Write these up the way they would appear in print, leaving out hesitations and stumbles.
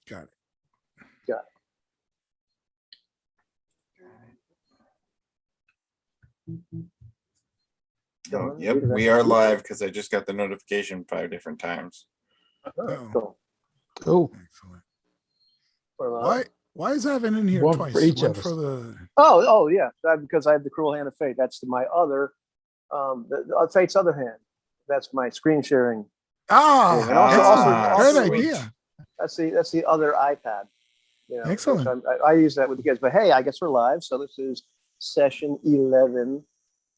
Got it. Got Oh, yep, we are live because I just got the notification 5 different times. Cool. Oh, excellent. We're live. Why is Evan in here One twice? for each One of us. for the Oh, yeah. Because I have the cruel hand of fate. That's my other, fate's other hand. That's my screen sharing. ah, And also- excellent. Great also- idea. That's the other iPad. You know, Excellent. which I use that with the kids. But hey, I guess we're live. So this is session 11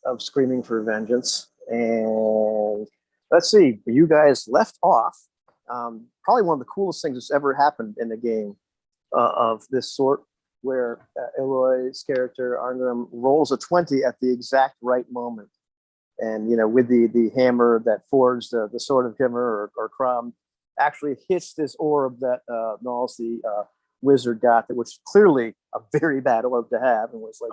of Screaming for Vengeance. And let's see, you guys left off. Probably one of the coolest things that's ever happened in a game of this sort, where Eloy's character Arngrim rolls a 20 at the exact right moment, and with the hammer that forged the sword of Kimmer or Crom actually hits this orb that Knowles the wizard got, that was clearly a very bad orb to have, and was like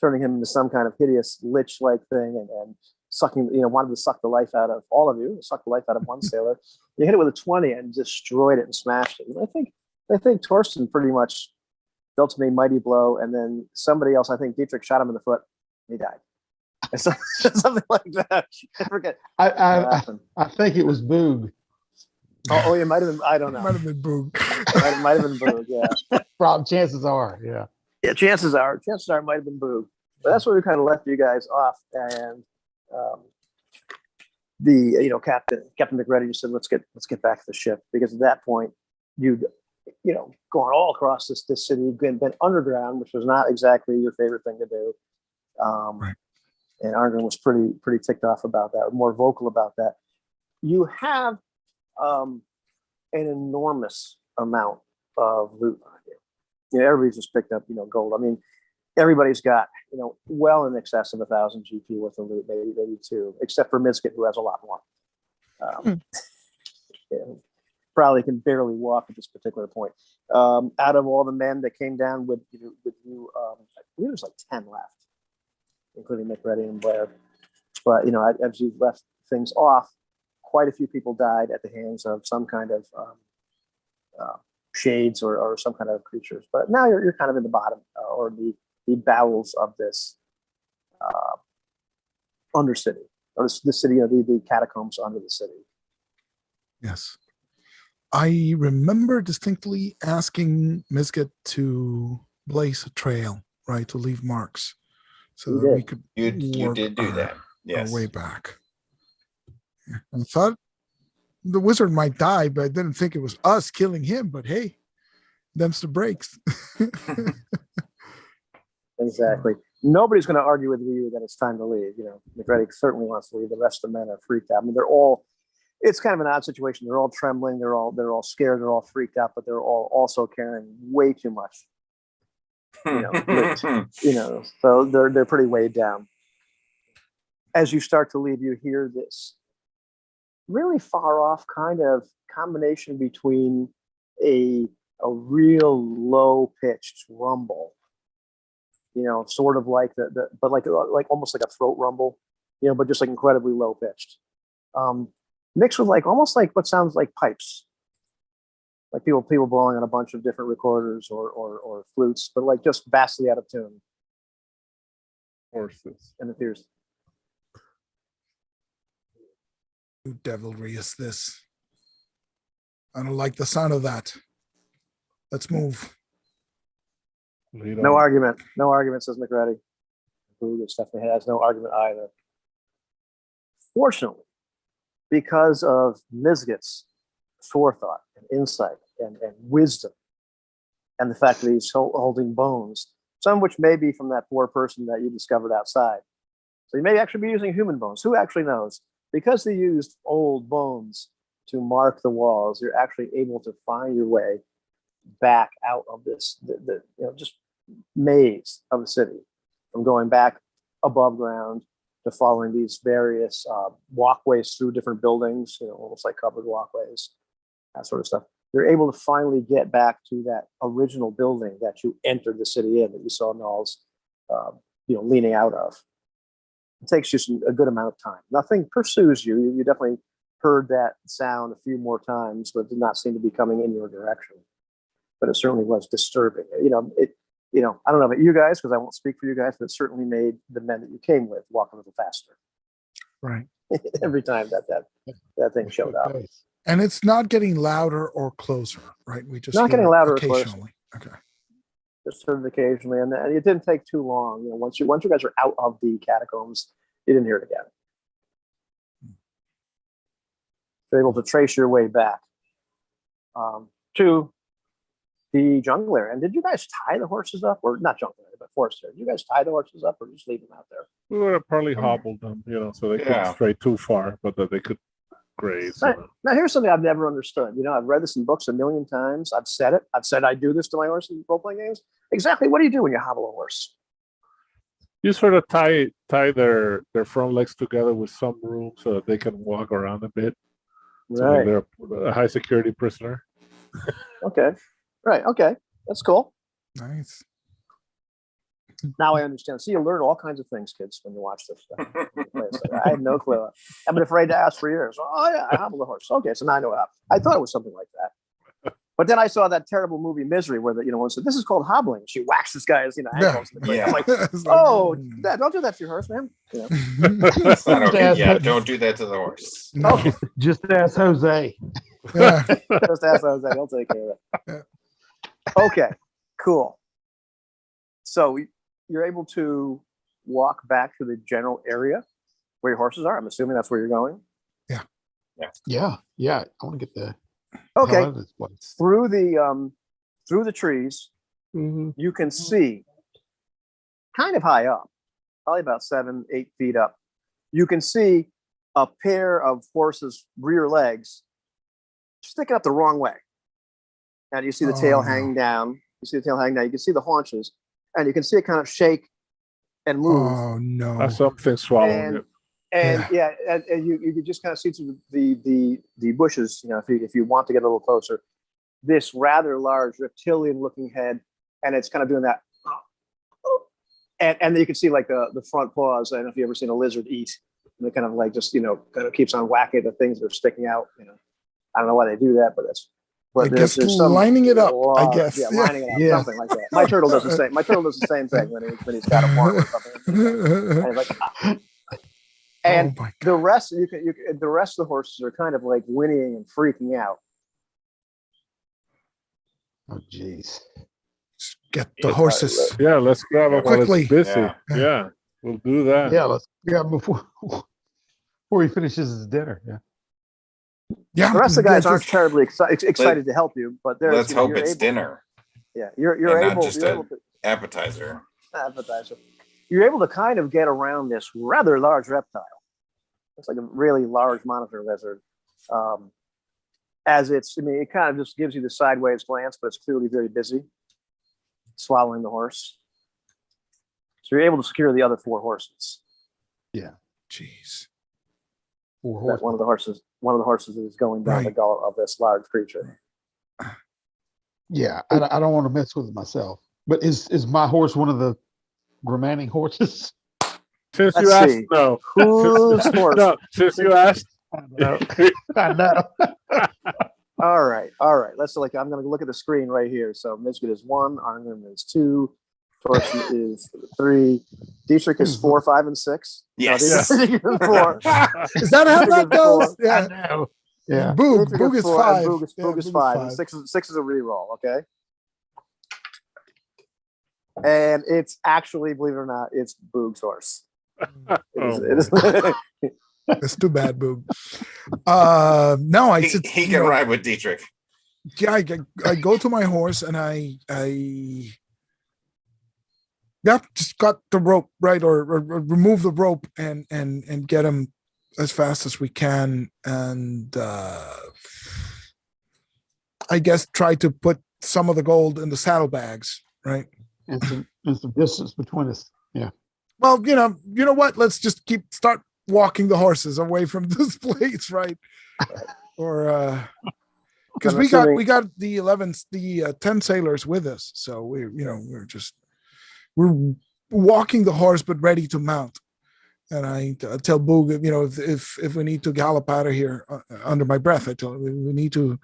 turning him into some kind of hideous lich-like thing, and sucking, wanted to suck the life out of all of you, suck the life out of one sailor. You hit it with a 20 and destroyed it and smashed it. And I think Torsten pretty much dealt me a mighty blow, and then somebody else, I think Dietrich, shot him in the foot. And he died. Something like that. I forget. I think it was Boog. Oh, it might have been. I don't know. Might have been Boog. Might have been Boog. Yeah. Probably chances are, yeah. Yeah. Chances are, it might have been Boog. But that's where we kind of left you guys off, and Captain McReady just said, let's get back to the ship, because at that point you'd gone all across this city, been underground, which was not exactly your favorite thing to do. Right. And Arngrim was pretty ticked off about that, more vocal about that. You have an enormous amount of loot on you. Everybody's just picked up gold. I mean, everybody's got well in excess of 1,000 GP worth of loot, maybe 2, except for Miskett, who has a lot more. Probably can barely walk at this particular point. Out of all the men that came down with you, I believe there's like 10 left, including McReady and Blair. But as you left things off, quite a few people died at the hands of some kind of shades or some kind of creatures. But now you're kind of in the bottom or the bowels of this undercity, or the city, the catacombs under the city. Yes. I remember distinctly asking Miskett to blaze a trail, right, to leave marks, so that we could You did do that. Yes. our way back. Yeah. I thought the wizard might die, but I didn't think it was us killing him. But hey, them's the breaks. Exactly. Nobody's going to argue with you that it's time to leave. McReady certainly wants to leave. The rest of the men are freaked out. I mean, it's kind of an odd situation. They're all trembling. They're all scared. They're all freaked out, but they're all also carrying way too much. Loot, so they're pretty weighed down. As you start to leave, you hear this really far off kind of combination between a real low pitched rumble, sort of like but like almost like a throat rumble, but just like incredibly low pitched. Mixed with almost like what sounds like pipes, like people blowing on a bunch of different recorders or flutes, but like just vastly out of tune. Horses. And it appears. Who devilry is this? I don't like the sound of that. Let's move. No argument, says McReady. Boog definitely has no argument either. Fortunately, because of Misket's forethought and insight and wisdom, and the fact that he's holding bones, some of which may be from that poor person that you discovered outside. So you may actually be using human bones. Who actually knows? Because they used old bones to mark the walls, you're actually able to find your way back out of this just maze of the city, from going back above ground to following these various walkways through different buildings, almost like covered walkways, that sort of stuff. You're able to finally get back to that original building that you entered the city in, that you saw Knowles, leaning out of. It takes you a good amount of time. Nothing pursues you. You definitely heard that sound a few more times, but did not seem to be coming in your direction. but it certainly was disturbing. You know, I don't know about you guys because I won't speak for you guys, but it certainly made the men that you came with walk a little faster Right. every time that thing showed up. And it's not getting louder or closer, right? We just Not hear getting it louder or closer. occasionally. Okay. Just sort of occasionally, and it didn't take too long. You know, once you guys were out of the catacombs, you didn't hear it again. You're able to trace your way back to the jungle area. And did you guys tie the horses up, or not jungle area, but forest area? Did you guys tie the horses up, or just leave them out there? We would have probably hobbled them, so they couldn't stray too far, but that they could graze. Now, here's something I've never understood. I've read this in books a million times. I've said it. I've said I do this to my horse in role-playing games. Exactly. What do you do when you hobble a horse? You sort of tie their front legs together with some room so that they can walk around a bit. So Right. They're a high security prisoner. Okay. Right. Okay. That's cool. Nice. Now I understand. See, you learn all kinds of things, kids, when you watch this stuff. I had no clue. I've been afraid to ask for years. Oh, yeah, I hobbled a horse. Okay, so now I know how. I thought it was something like that. But then I saw that terrible movie Misery where one said, this is called hobbling. She whacks this guy's, ankles. Yeah. I'm like, It's oh, don't do that to your horse, man. It's not okay. Yeah, don't do that to the horse. No. Okay. Just ask Jose. Yeah. Just ask Jose. He'll take care of it. Okay, cool. So you're able to walk back to the general area where your horses are. I'm assuming that's where you're going. Yeah. I want to get the Okay. hell out of this place. Through the trees, Mhm. you can see kind of high up, probably about 7-8 feet up. You can see a pair of horses' rear legs sticking up the wrong way. And you see the tail Oh, no. hanging down. You see the tail hanging down. You can see the haunches, and you can see it kind of shake and move. Oh no. That's something swallowing it. And you could just kind of see through the bushes. If you want to get a little closer, this rather large reptilian-looking head, and it's kind of doing that. And then you can see like the front paws. I don't know if you ever seen a lizard eat. And it kind of like just kind of keeps on whacking the things that are sticking out. I don't know why they do that, but that's. I guess lining it up. I guess. Yeah, lining it up, Yeah. something like that. My turtle does the same. My turtle does the same thing when he's got a mark or something. And he's like, ah. And oh my God. the rest, the rest of the horses are kind of like whinnying and freaking out. Oh, jeez. Get the horses. Yeah, let's grab them while Quickly. it's busy. Yeah. Yeah, we'll do that. Yeah, let's before he finishes his dinner. Yeah. Yeah. The rest of the guys yeah, aren't terribly excited to help you, but there's. Let's hope you're it's able- dinner. Yeah, you're and able. not just You're an able to appetizer. appetizer. You're able to kind of get around this rather large reptile. It's like a really large monitor lizard. It kind of just gives you the sideways glance, but it's clearly very busy, swallowing the horse. So you're able to secure the other 4 horses. Jeez. Four One of the horses is going down the Right. gullet of this large creature. Yeah, I don't want to mess with it myself. But is my horse one of the remaining horses? Since Let's you asked, see. no. Whose horse? No, since you asked, I know. All right. Let's look. I'm going to look at the screen right here. So Michigan is 1, Arnhem is 2, Torsten is 3, Dietrich is 4, 5, and 6. Yes. No, Dietrich is 4. Is that how that goes? I Yeah. know. Yeah. Boog. Dietrich Boog is 4, 5. Boog is, Yeah, Boog is 5. And 6 is a reroll. Okay. And it's actually, believe it or not, it's Boog's horse. It is. It's too bad, Boog. No, I said He can ride with Dietrich. Yeah, I go to my horse and I just cut the rope, right, or remove the rope and get him as fast as we can, and I guess try to put some of the gold in the saddlebags, right? And some distance between us. Yeah. Well, you know what? Let's just start walking the horses away from this place, right? Or because we got the 10 sailors with us, so we're walking the horse but ready to mount. And I tell Boog, if we need to gallop out of here under my breath, I tell him we need to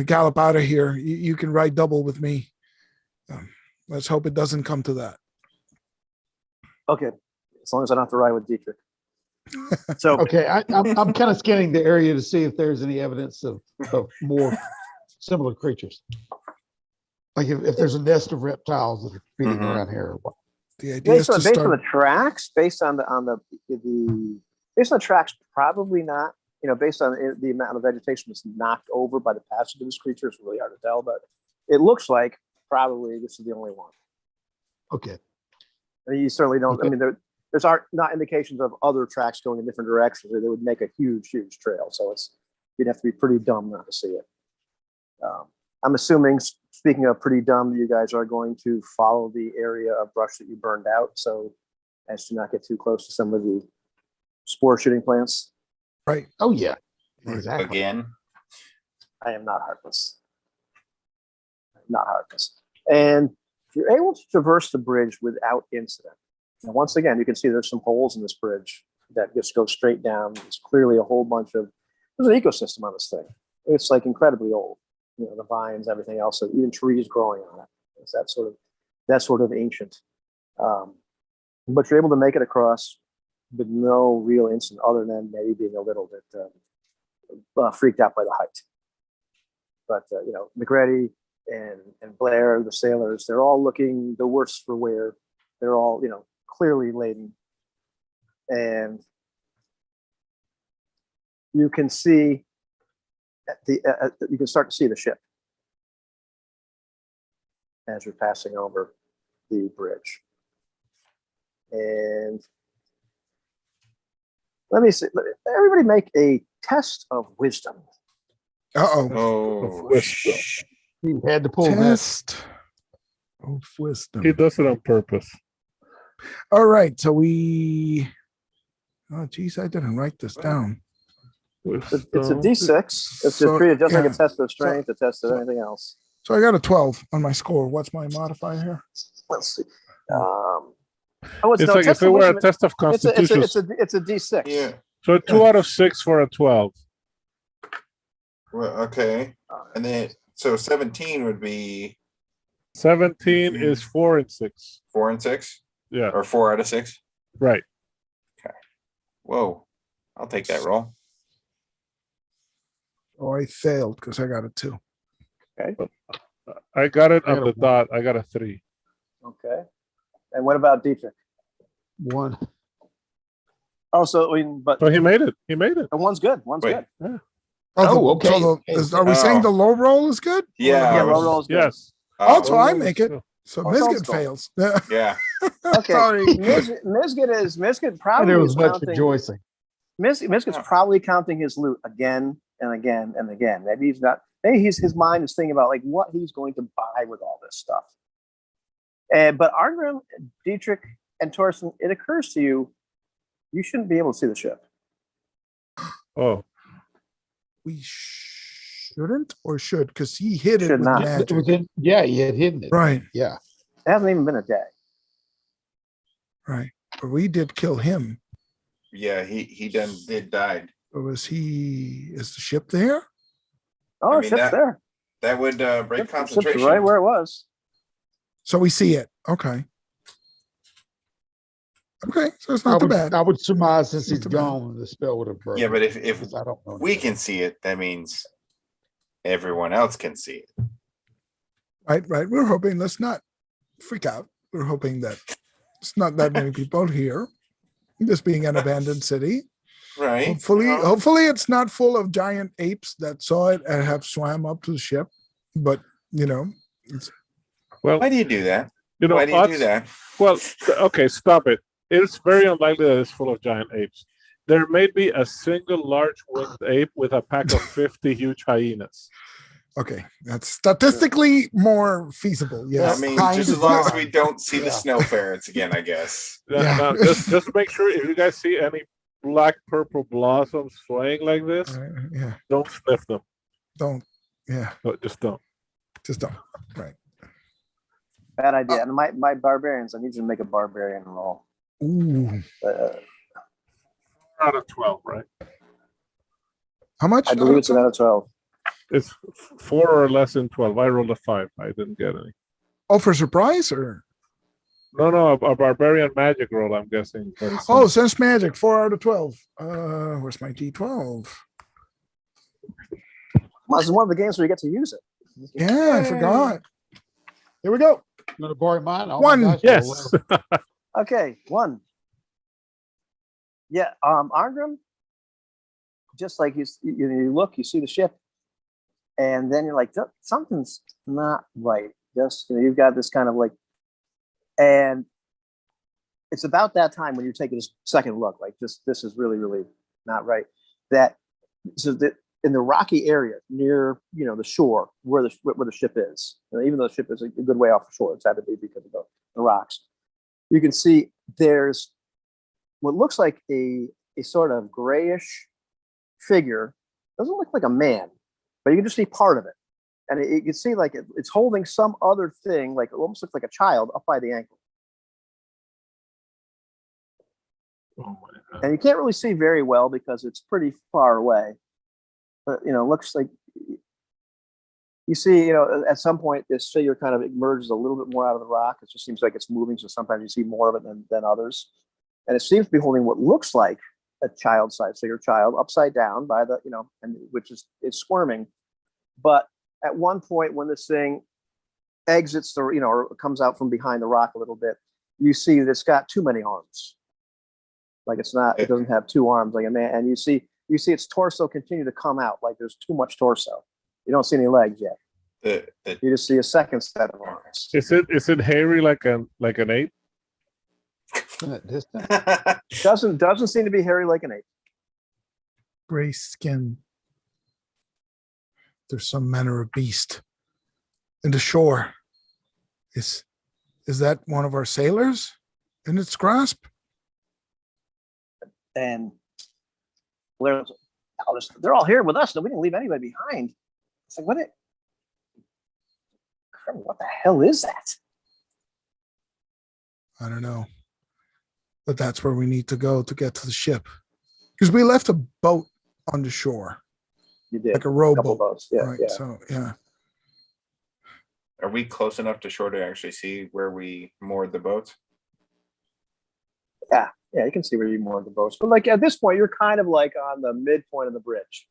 gallop out of here. You can ride double with me. Let's hope it doesn't come to that. Okay, as long as I don't have to ride with Dietrich. So Okay, I'm kind of scanning the area to see if there's any evidence of more similar creatures. Like if there's a nest of reptiles that are feeding around here. Or what. The idea is to based on start. the tracks, based on the tracks, probably not. You know, based on the amount of vegetation that's knocked over by the passage of this creature, it's really hard to tell. But it looks like probably this is the only one. Okay. I mean, you certainly don't. Okay. I mean, there's not indications of other tracks going in different directions, or they would make a huge trail. So you'd have to be pretty dumb not to see it. I'm assuming, speaking of pretty dumb, you guys are going to follow the area of brush that you burned out, so as to not get too close to some of the spore shooting plants. Right. Oh yeah. Exactly. Again. I am not heartless. Not heartless. And you're able to traverse the bridge without incident. And once again, you can see there's some holes in this bridge that just go straight down. It's clearly a whole bunch of, there's an ecosystem on this thing. It's like incredibly old. You know, the vines, everything else, so even trees growing on it. It's that sort of ancient. But you're able to make it across with no real incident other than maybe being a little bit freaked out by the height. But, you know, McGrady and Blair, the sailors, they're all looking the worse for wear. They're all, you know, clearly laden. And you can see you can start to see the ship as you're passing over the bridge. And let me see. Everybody make a test of wisdom. Oh, He had to pull Test of wisdom. He does it on purpose. All right. So we. Oh, geez, I didn't write this down. It's a D6. It's treated just like a test of strength, a test of anything else. So I got a 12 on my score. What's my modifier here? Let's see. It's like if it were a test of constitution. It's a D6. yeah. So 2 out of 6 for a 12. Well, okay. And then, so 17 would be 17 is 4 and 6. 4 and 6? Yeah. Or 4 out of 6? Right. Okay. Whoa. I'll take that roll. Oh, I failed because I got a 2. Okay. I got it on the dot. I got a 3. Okay. And what about Dietrich? 1. Oh, so I mean, but So he made it. He made it. one's good. One's Wait. good. Yeah. Okay. So are we saying the low roll is good? Yeah. Yeah, low roll is good. Yes. Also, Low I roll make is it. good. So Oh, Mizgit sounds cool. fails. Yeah. Okay. Sorry. Mizgit And probably there was is much counting. rejoicing. Mizgit's probably counting his loot again and again and again. Maybe he's not. Maybe his mind is thinking about like what he's going to buy with all this stuff. But Arngrim, Dietrich, and Torsten, it occurs to you, you shouldn't be able to see the ship. Oh, We shouldn't or should because he hid it Should with not. magic. It was in, yeah, he had hidden it. Right, Yeah. It hasn't even been a day. right. But we did kill him. Yeah, he did died. Or is the ship there? Oh, I the mean, ship's there. That would break The ship's concentration. right where it was. So we see it. Okay. Okay, so it's not too bad. I would surmise since It's not he's too bad. gone, the spell would have broken. Yeah, but if Because I don't know. we can see it, that means everyone else can see it. Right. We're hoping, let's not freak out. We're hoping that it's not that many people here. This being an abandoned city. Right. Hopefully it's not full of giant apes that saw it and have swam up to the ship. But well, Why do you do that? Why do you do that? Well, okay, stop it. It's very unlikely that it's full of giant apes. There may be a single large winged ape with a pack of 50 huge hyenas. okay, that's statistically more feasible. Yes. I mean, kind just of as long as fine. we don't see the Yeah. snow ferrets again, I guess. Yeah. Now, just make sure if you guys see any black purple blossoms swaying like this, Yeah. don't sniff them. Don't. Yeah. No, just don't. Just don't. Right. Bad idea. And my barbarians, I need you to make a barbarian roll. Ooh. Out of 12, right? How much? I believe it's an out of 12. It's 4 or less than 12. I rolled a 5. I didn't get any. Oh, for surprise or? No, a barbarian magic roll, I'm guessing. Oh, sense magic, 4 out of 12. Where's my D12? Well, this is one of the games where you get to use it. Yeah, I forgot. Here we go. You want to borrow mine? Oh my One. gosh, Yes. Okay, 1. Yeah, Arngrim, just like you look, you see the ship, and then you're like, something's not right. Just you've got this kind of like, and it's about that time when you're taking this second look, like this is really, really not right. That in the rocky area near the shore where the ship is, even though the ship is a good way off the shore, it's had to be because of the rocks. You can see there's what looks like a sort of grayish figure. Doesn't look like a man, but you can just see part of it. And you can see like it's holding some other thing, like it almost looks like a child up by the ankle. Oh my God. And you can't really see very well because it's pretty far away. But looks like you see, at some point this figure kind of emerges a little bit more out of the rock. It just seems like it's moving, so sometimes you see more of it than others. And it seems to be holding what looks like a child-sized figure, child upside down by the, and which is squirming. But at one point when this thing exits the, or comes out from behind the rock a little bit, you see that it's got too many arms. Like it doesn't have 2 arms like a man. And you see its torso continue to come out, like there's too much torso. You don't see any legs yet. You just see a second set of arms. Is it hairy like an ape? Doesn't seem to be hairy like an ape. Gray skin. There's some manner of beast in the shore. Is that one of our sailors in its grasp? And they're all here with us. We didn't leave anybody behind. It's like, what the hell is that? I don't know. But that's where we need to go to get to the ship. Because we left a boat on the shore. You did. Like a rowboat. Boats. Yeah, right. Yeah. So, yeah. Are we close enough to shore to actually see where we moored the boats? Yeah, you can see where you moored the boats. But like at this point, you're kind of like on the midpoint of the bridge.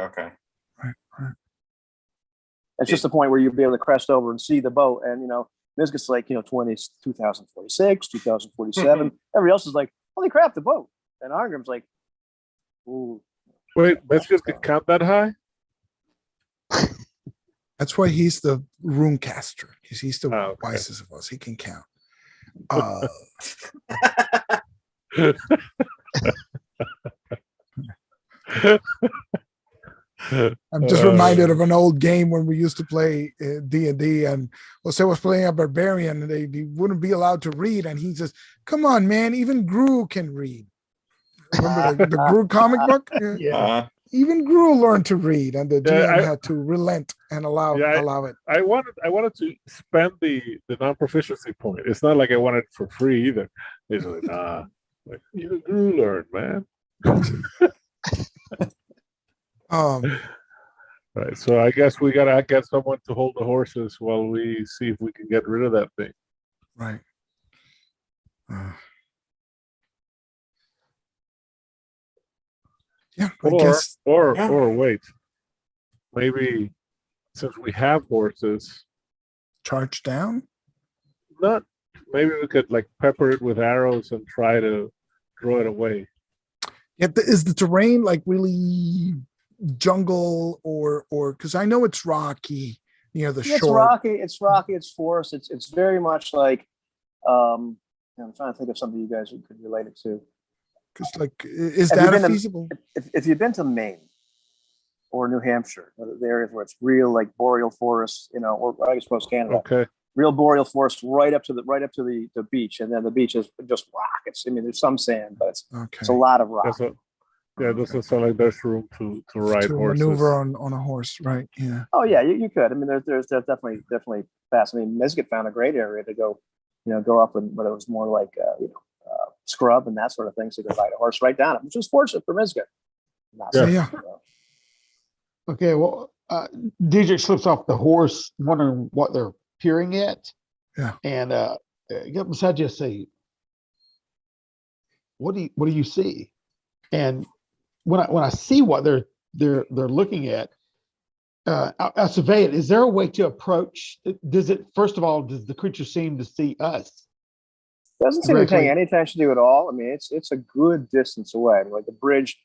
Okay. Right. It's just the point where you'll be able to crest over and see the boat. And, Mizgut's like, 2046, 2047. Everybody else is like, holy crap, the boat. And Arngrim's like, ooh. Wait, Mizgut can count that high? That's why he's the rune caster. He's the okay. wisest of us. He can count. I'm just reminded of an old game when we used to play D&D, and Jose was playing a barbarian, and they wouldn't be allowed to read, and he says, "Come on, man, even Gru can read." Remember the Gru comic book? Yeah. Even Gru learned to read, and the GM had to relent and allow it. I wanted to spend the non-proficiency point. It's not like I wanted it for free either. It's like, like you learn, man. Right. So I guess we gotta get someone to hold the horses while we see if we can get rid of that thing. Right. Yeah. Or wait. Maybe since we have horses, charge down. Maybe we could like pepper it with arrows and try to draw it away. Yeah. Is the terrain like really jungle or because I know it's rocky near the shore. It's rocky, it's forest, it's very much like I'm trying to think of something you guys could relate it to. Because like is that feasible? If you've been to Maine or New Hampshire, the areas where it's real like boreal forests, or I suppose Canada. Okay. Real boreal forest right up to the beach, and then the beach is just rock. There's some sand, but it's a lot of rock. It doesn't sound like there's room to ride to horses. maneuver on a horse, right? Yeah. Oh yeah, you could. There's definitely fast. Mizgut found a great area to go, go up and but it was more like scrub and that sort of thing. So you could ride a horse right down it, which was fortunate for Mizgut. Yeah. Okay, well, Dietrich slips off the horse, wondering what they're peering at. Yeah. And get beside you, say, what do you see? And when I see what they're looking at, I survey it. Is there a way to approach? Does the creature seem to see us? Doesn't seem to be paying directly? any attention to it at all. I mean, it's a good distance away. I mean, like the bridge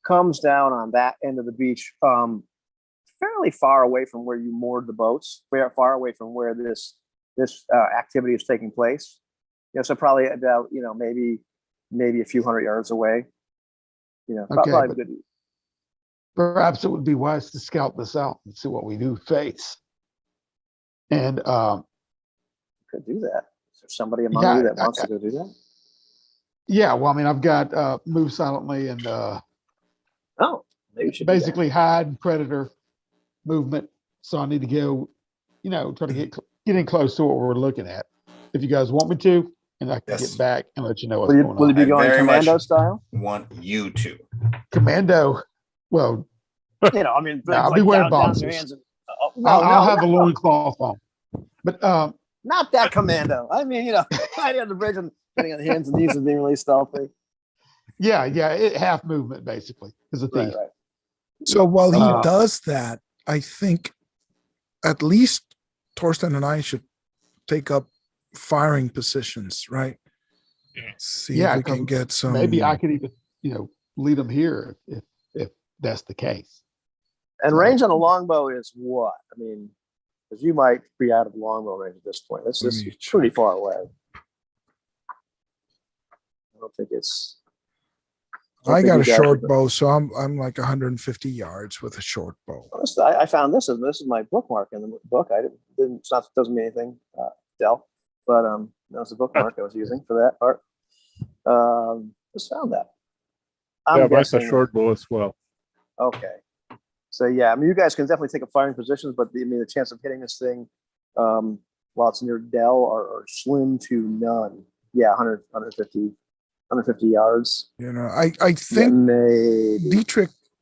comes down on that end of the beach, fairly far away from where you moored the boats, far away from where this activity is taking place. You know, so probably about maybe a few hundred yards away. You know, Okay, probably but good. perhaps it would be wise to scout this out and see what we do face. And Could do that. Is there somebody among you that wants to go do that? yeah, well, I mean, I've got move silently and Oh, maybe we should do that. basically hide predator movement. So I need to go, try to get in close to what we're looking at. If you guys want me to, and I can Yes. get back and let you know what's Will going you on. be I going very commando much- style? Want you to. Commando. Well, I mean, No, I'll be wearing down your boxers. hands and, I'll have a loincloth on. But not that commando. I mean, hiding on the bridge and getting on the hands and knees and being really stealthy. yeah, half movement basically is a thief. Right. So while he Uh, does that, I think at least Torsten and I should take up firing positions, right? See Yeah, if we can 'cause get some. Maybe I could even, lead them here if that's the case. And So- range on a longbow is what? I mean, because you might be out of longbow range at this point. This is pretty far away. I don't think it's. I got a you guys short would- bow, so I'm like 150 yards with a short bow. Honestly, I found this is my bookmark in the book. I didn't it's not doesn't mean anything, Del, but that was the bookmark I was using for that part. Just found that. I'm Yeah, mine's a guessing. short bow as well. Okay. So yeah, I mean, you guys can definitely take up firing positions, but the chance of hitting this thing while it's near Dell are slim to none. Yeah, 100, 150 yards. I Yeah, think maybe.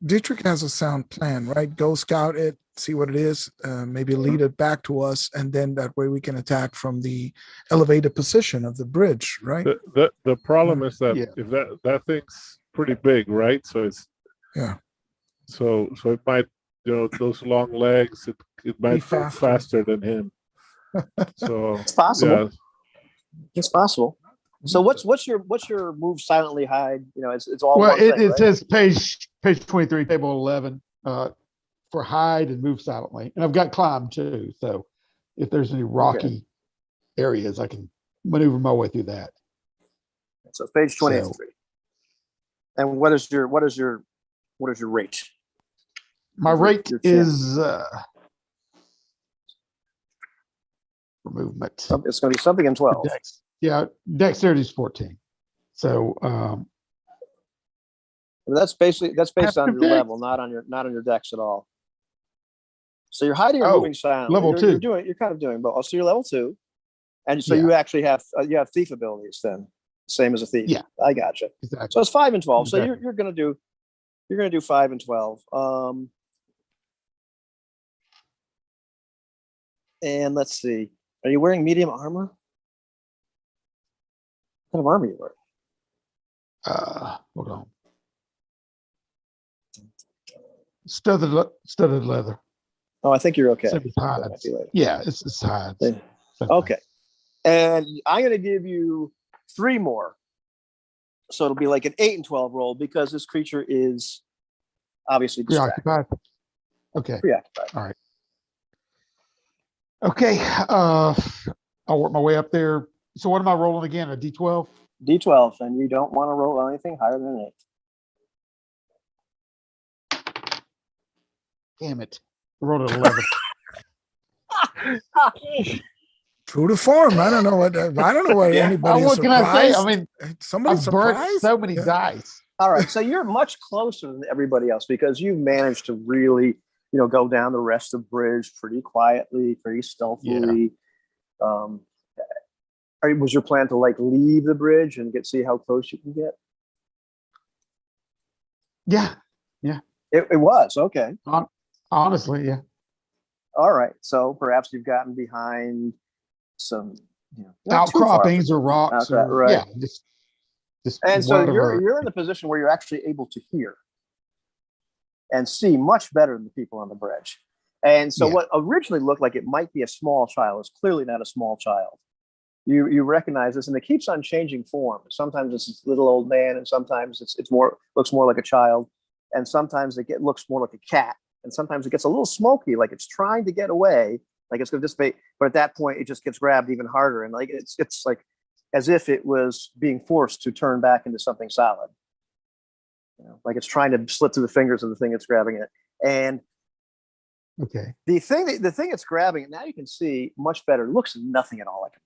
Dietrich has a sound plan, right? Go scout it, see what it is, maybe lead it back to us, and then that way we can attack from the elevated position of the bridge, right? The problem is that Yeah. if that thing's pretty big, right? So it's Yeah. So it might, those long legs, it might move faster than him. So It's possible. yeah, It's possible. So what's your move silently hide? It's all Well, one thing, it right? says page 23, table 11, for hide and move silently. And I've got climb too. So if there's any rocky areas, I can maneuver my way through that. So it's page 23. And what is your rate? My Your- rate your chance. is for movement. It's going to be something in 12. Dex. Yeah, dexterity is 14. So That's based on your Okay. level, not on your dex at all. So you're hiding or Oh, moving silently. level You're 2. You're kind of doing both. So you're level 2, and so Yeah. you actually have thief abilities then, same as a thief. Yeah. I gotcha. exactly. So it's 5 and 12. So Exactly. you're gonna do 5 and 12. And let's see. Are you wearing medium armor? What kind of armor are you wearing? Hold on. Studded leather. Oh, I think you're okay. Same as That might hides. be later. Yeah, it's hides. Yeah. Same thing. Okay. And I'm going to give you 3 more. So it'll be like an 8 and 12 roll because this creature is obviously distracted, Preoccupied. Okay. preoccupied. Okay. I'll work my way up there. So what am I rolling again? A D12? D12, and you don't want to roll anything higher than an 8. Damn it. I rolled an 11. True to form. I don't know what anybody is What can I say? surprised. I mean, Somebody's I've burnt surprised. so many Yeah. dice. All right, so you're much closer than everybody else because you managed to really, go down the rest of the bridge pretty quietly, pretty stealthily. Was your plan to leave the bridge and see how close you can get? Yeah. It was okay. Honestly, yeah. All right. So perhaps you've gotten behind some, not too far outcroppings from or rocks, outcrop, or right. yeah, just And so whatever. you're in a position where you're actually able to hear and see much better than the people on the bridge. And so Yeah. what originally looked like it might be a small child is clearly not a small child. You recognize this, and it keeps on changing form. Sometimes it's this little old man, and sometimes it's more looks more like a child, and sometimes looks more like a cat, and sometimes it gets a little smoky, like it's trying to get away, like it's going to dissipate. But at that point, it just gets grabbed even harder, and like it's like as if it was being forced to turn back into something solid. Like it's trying to slip through the fingers of the thing it's grabbing it. And Okay. the thing it's grabbing, now you can see much better, looks nothing at all like a man.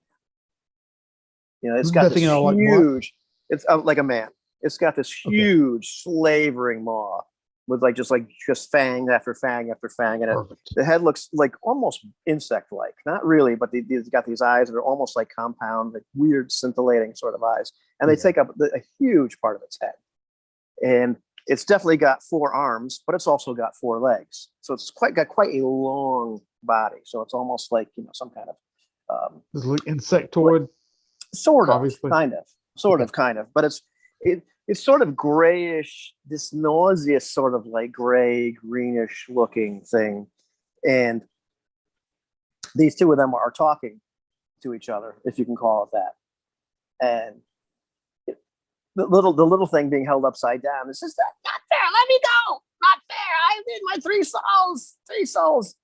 It's got Nothing this at all like what? huge, it's like a man. It's got this huge slavering maw with just fang after fang after fang. And the head looks like almost insect-like. Not really, but it's got these eyes that are almost like compound, like weird scintillating sort of eyes. And they take up a huge part of its head. And it's definitely got 4 arms, but it's also got 4 legs. So it's got quite a long body. So it's almost like, some kind of Does it look insectoid? Sort of, Obviously. kind of, kind of, but it's sort of grayish, this nauseous sort of like gray, greenish looking thing. And these two of them are talking to each other, if you can call it that. And the little thing being held upside down, it's just not fair, let me go, not fair, I did my 3 souls.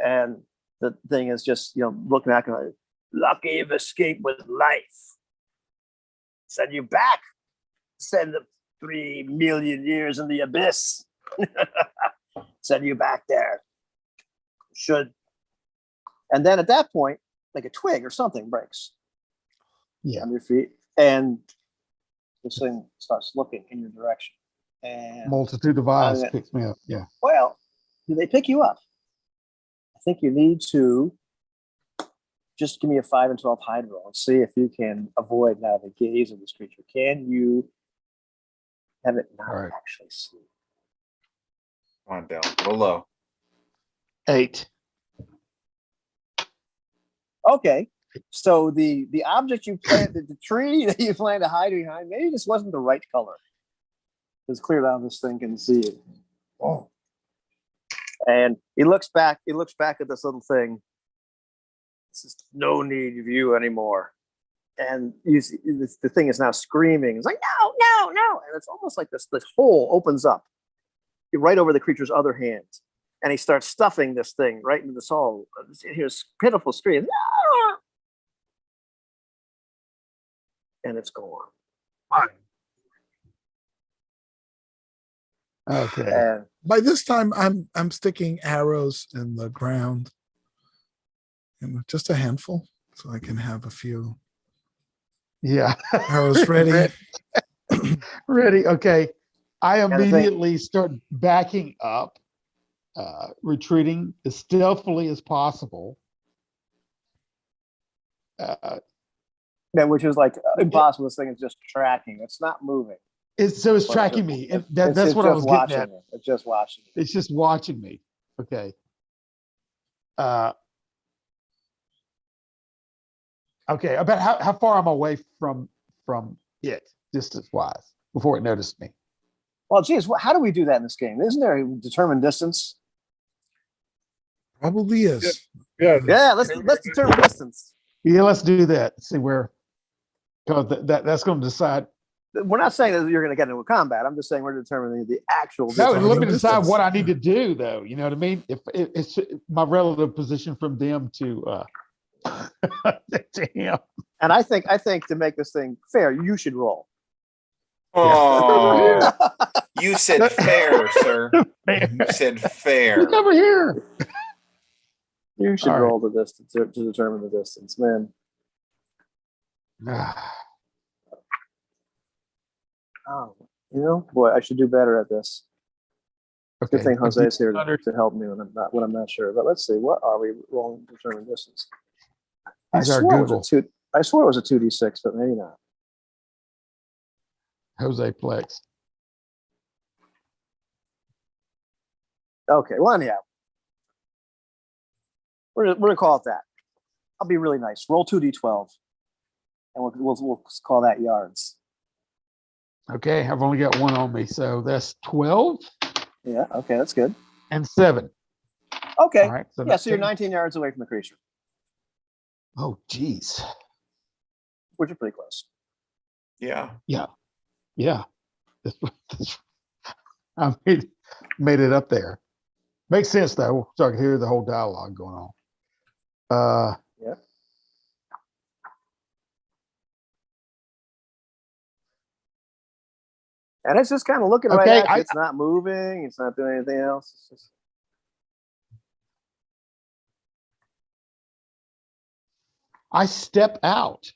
And the thing is just, looking back and like, lucky you've escaped with life. Send you back. Send the 3 million years in the abyss. Send you back there. Should. And then at that point, like a twig or something breaks. Yeah. On your feet. And this thing starts looking in your direction. And multitude of eyes picks me up. Yeah. Well, do they pick you up? I think you need to just give me a 5 and 12 hide roll and see if you can avoid now the gaze of this creature. Can you have it not actually see? Come on, Dale. Roll low. 8. Okay. So the object you planted, the tree that you planned to hide behind, maybe this wasn't the right color. It's clear down this thing can see it. Oh. And he looks back at this little thing. It's no need of you anymore. And you see, the thing is now screaming. It's like, no, no, no. And it's almost like this hole opens up right over the creature's other hand. And he starts stuffing this thing right into the soul. Here's pitiful scream. No! And it's gone. Okay. And by this time, I'm sticking arrows in the ground, and just a handful, so I can have a few. Yeah. Arrows ready. Ready. Okay. I immediately start backing up, retreating as stealthily as possible. which is like impossible. This thing is just tracking. It's not moving. It's tracking me. And that's what I was getting at. It's just watching. It's just watching me. Okay. Okay. About how far I'm away from it, distance wise, before it noticed me. Well, geez, how do we do that in this game? Isn't there a determined distance? Probably is. Yeah. Yeah, let's determine distance. Yeah, let's do that. See where, because that's going to decide. We're not saying that you're going to get into combat. I'm just saying we're determining the actual No, distance. let me decide what I need to do, though. You know what I mean? If it's my relative position from them to to him. And I think to make this thing fair, you should roll. Oh, you said fair, sir. You said fair. Look over here. You should roll the distance to determine the distance, man. Oh, boy, I should do better at this. Okay. Good thing Jose's here to help me when I'm not sure. But let's see, what are we rolling to determine distance? I swore it was a 2d6, but maybe not. Jose Plex. Okay, well, anyhow. We're gonna call it that. I'll be really nice. Roll 2d12, and we'll call that yards. Okay, I've only got one on me, so that's 12 Yeah. Okay, that's good. and 7. Okay. All right. So Yeah. So you're 19 yards away from the creature, Oh, geez. which is pretty close. Yeah. Yeah. I made it up there. Makes sense though, so I can hear the whole dialogue going on. Yeah. And it's just kind of looking right Okay, at you. It's not moving. It's not doing anything else. It's just... I step out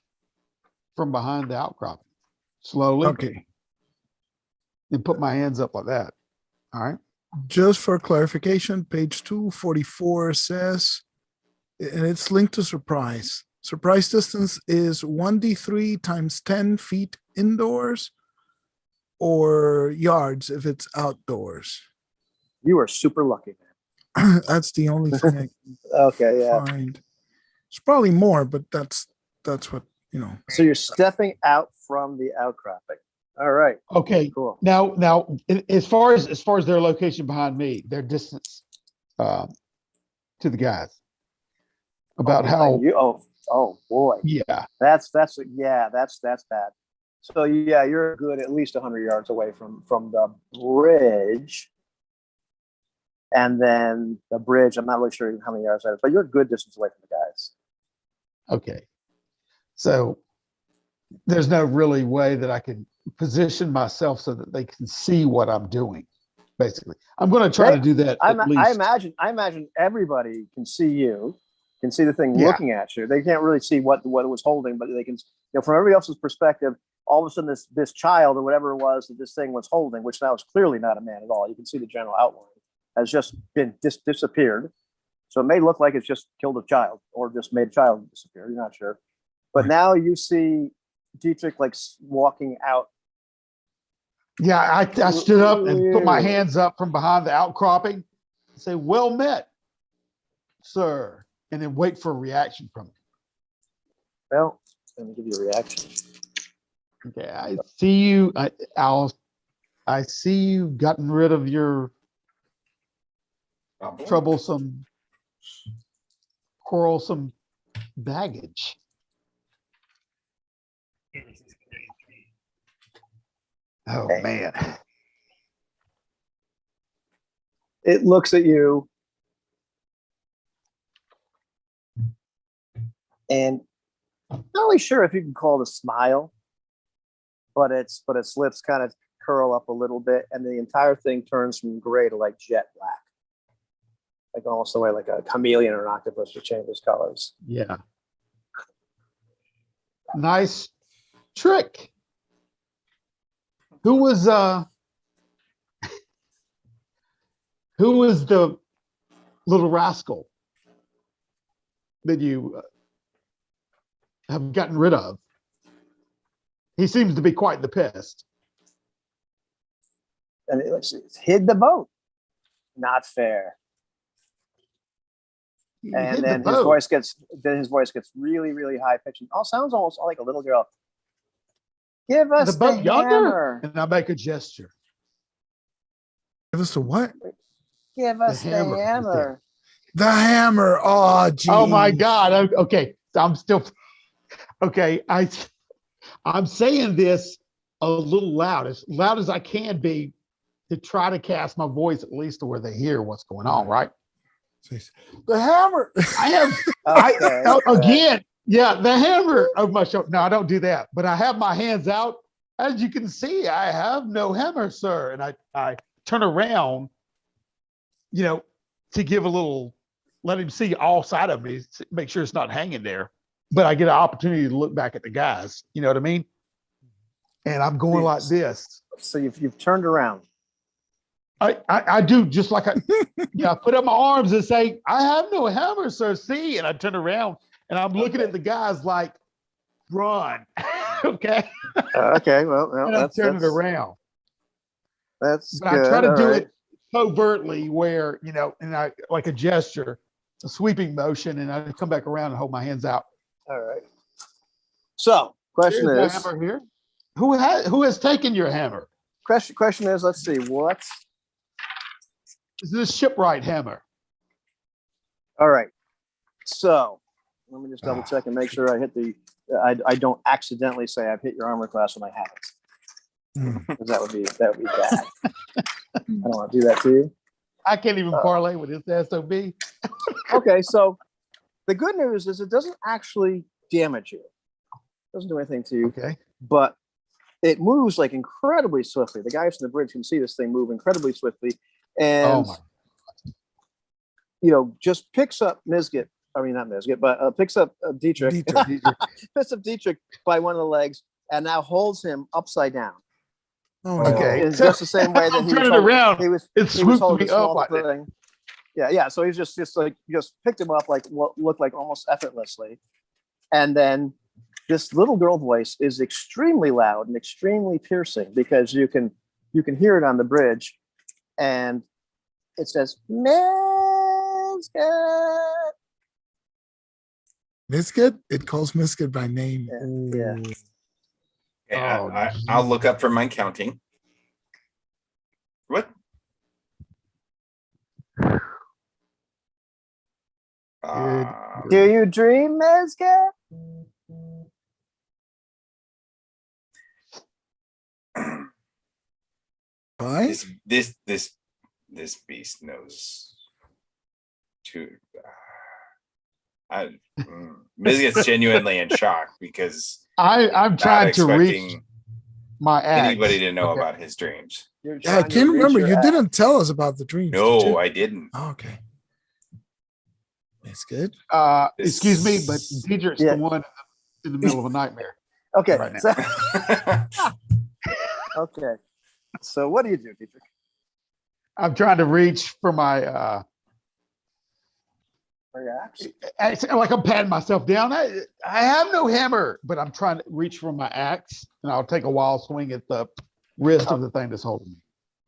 from behind the outcrop slowly Okay. and put my hands up like that. All right. Just for clarification, page 244 says, and it's linked to surprise. Surprise distance is 1d3 times 10 feet indoors or yards if it's outdoors. You are super lucky, That's the only thing I man. Okay, yeah. find. It's probably more, but that's what, you know. So you're stepping out from the outcropping. All right. Okay. Cool. Now, as far as their location behind me, their distance to the guys. About how you oh boy. Yeah. That's bad. So yeah, you're good at least 100 yards away from the bridge. And then the bridge, I'm not really sure how many yards that is, but you're a good distance away from the guys. Okay. So there's no really way that I can position myself so that they can see what I'm doing. Basically, I'm going to try to do that. I imagine everybody can see you, can see the thing looking at you. They can't really see what it was holding, but they can, from everybody else's perspective, all of a sudden this child or whatever it was that this thing was holding, which now is clearly not a man at all. You can see the general outline has just been disappeared. So it may look like it's just killed a child or just made a child disappear. You're not sure. But now you see Dietrich like walking out. Yeah, I stood up and put my hands up from behind the outcropping and say, "Well met, sir," and then wait for a reaction from him. Well, let me give you a reaction. Okay, I see you. I see you've gotten rid of your troublesome, quarrelsome baggage. Oh man. It looks at you and not really sure if you can call it a smile, but its lips kind of curl up a little bit and the entire thing turns from gray to like jet black. Like almost the way like a chameleon or an octopus would change its colors. Yeah. Nice trick. Who was the little rascal that you have gotten rid of? He seems to be quite the pest. And it hid the boat. Not fair. And then his voice gets really, really high pitched. All sounds almost like a little girl. Give us the hammer. And I make a gesture. Give us the what? Give us the hammer. The hammer. Oh, geez. Oh my God. Okay. I'm still okay. I'm saying this a little loud as I can be to try to cast my voice at least to where they hear what's going on, right? The hammer. I have again, yeah, the hammer over my shoulder. No, I don't do that, but I have my hands out. As you can see, I have no hammer, sir. And I turn around, to give a little, let him see all side of me, make sure it's not hanging there. But I get an opportunity to look back at the guys. You know what I mean? And I'm going like this. So you've turned around. I do just like I put up my arms and say, "I have no hammer, sir. See," and I turn around and I'm looking at the guys like, "Run." Okay. Okay. Well, and I'm turning around. But good. I try to do it covertly where, and I like a gesture a sweeping motion, and I come back around and hold my hands out. All right. So, question Here's is, the hammer here. Who has taken your hammer? question is, let's see, what? Is this shipwright hammer? All right. So, let me just double check and make sure I hit the. I don't accidentally say I've hit your armor class when I haven't, because that would be bad. I don't want to do that to you. I can't even parlay with this SOB. Okay, so the good news is it doesn't actually damage you. It doesn't do anything to you. Okay. But it moves like incredibly swiftly. The guys on the bridge can see this thing move incredibly swiftly, and just picks up Mizgit. I mean, not Mizgit, but picks up Dietrich. Picks up Dietrich by one of the legs, and now holds him upside down. Oh, okay. In just the same way that he was around. He was holding a small thing. Yeah. So he's just picked him up like what looked like almost effortlessly, and then this little girl voice is extremely loud and extremely piercing, because you can hear it on the bridge, and it says Mizgit. Mizgit? It calls Mizgit by name. Yeah. Yeah, I'll look up for my counting. What? Do you dream, Mizgit? This beast knows too. Mizgit's genuinely in shock, because I'm trying to reach my axe. Anybody to know about his dreams. Yeah, I can't remember. You didn't tell us about the dreams. No, I didn't. Oh, okay. That's good. Excuse me, but Dietrich's the one in the middle of a nightmare. Okay. Right So, okay. So what do you do, Dietrich? I'm trying to reach for my axe. Like I'm patting myself down. I have no hammer, but I'm trying to reach for my axe, and I'll take a wild swing at the wrist of the thing that's holding me.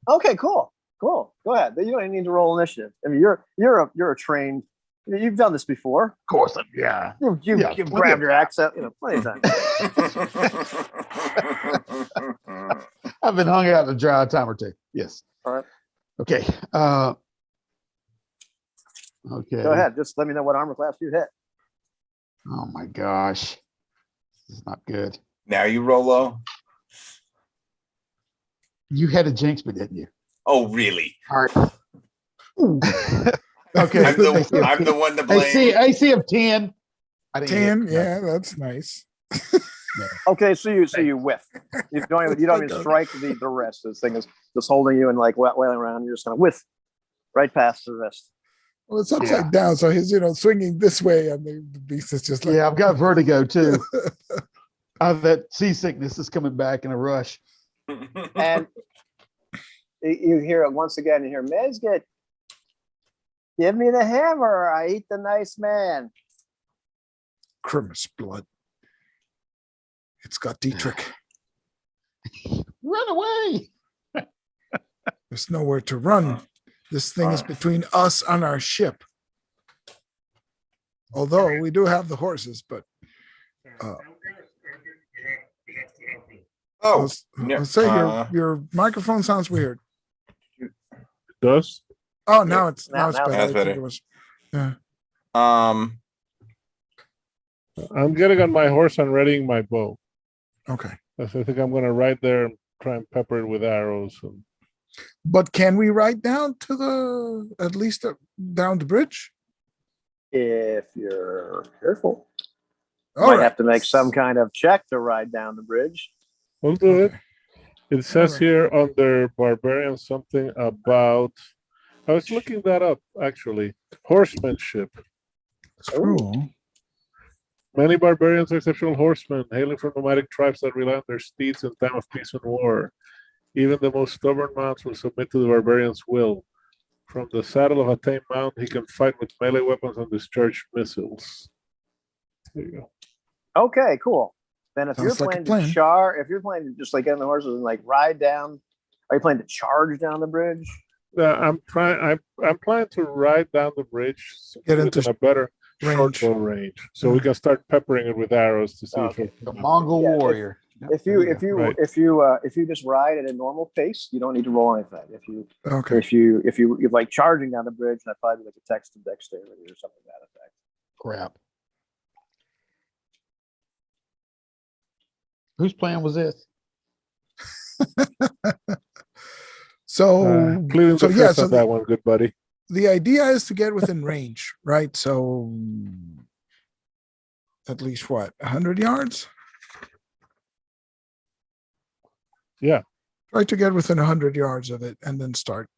Okay, cool. Go ahead. You don't need to roll initiative. I mean, you're a trained. You've done this before. Of course, yeah. You've grabbed your axe out, plenty of times. I've been hung out in a dry time or two. Yes. All right. Okay. Okay. Go ahead. Just let me know what armor class you hit. Oh my gosh. This is not good. Now you roll low. You had a jinx me, didn't you? Oh, really? All right. Okay. I'm the one to blame. AC of 10. 10, yeah, that's nice. Okay, so you whiff. You don't even strike the wrist. This thing is just holding you and like wailing around. You're just gonna whiff right past the wrist. Well, it's upside down, so he's swinging this way, and the beast is just like. Yeah, I've got vertigo too. That seasickness is coming back in a rush. And you hear it once again. You hear Mizgit, give me the hammer. I eat the nice man. Grimace blood. It's got Dietrich. Run away. There's nowhere to run. This thing is between us and our ship. Although we do have the horses, but I'll say your microphone sounds weird. It does? Oh, now it's better. That's better. It was, yeah. I'm getting on my horse and readying my bow. Okay. I think I'm going to ride there and try and pepper it with arrows. But can we ride down to at least down the bridge? If you're careful. All Might right. have to make some kind of check to ride down the bridge. We'll do it. It says here under barbarian something about, I was looking that up actually, horsemanship. Cool. Many barbarians are exceptional horsemen, hailing from nomadic tribes that rely on their steeds in time of peace and war. Even the most stubborn mounts will submit to the barbarian's will. From the saddle of a tame mount, he can fight with melee weapons and discharge missiles. There you go. Okay, cool. Then if Sounds you're like a planning to plan. if you're planning to just like get on the horses and like ride down, are you planning to charge down the bridge? I'm planning to ride down the bridge Get into within a better range. short bow range, so we can start peppering it with arrows to see if Okay. it The Mongol Yeah, warrior. If There you go. Right. if you just ride at a normal pace, you don't need to roll anything. Okay. If you like charging down the bridge, that probably like a text of dexterity or something to that effect. Crap. Whose plan was this? So pleading so the yeah, fifth so on that one, good buddy. the idea is to get within range, right? So at least what, 100 yards? Yeah. Try to get within 100 yards of it and then start.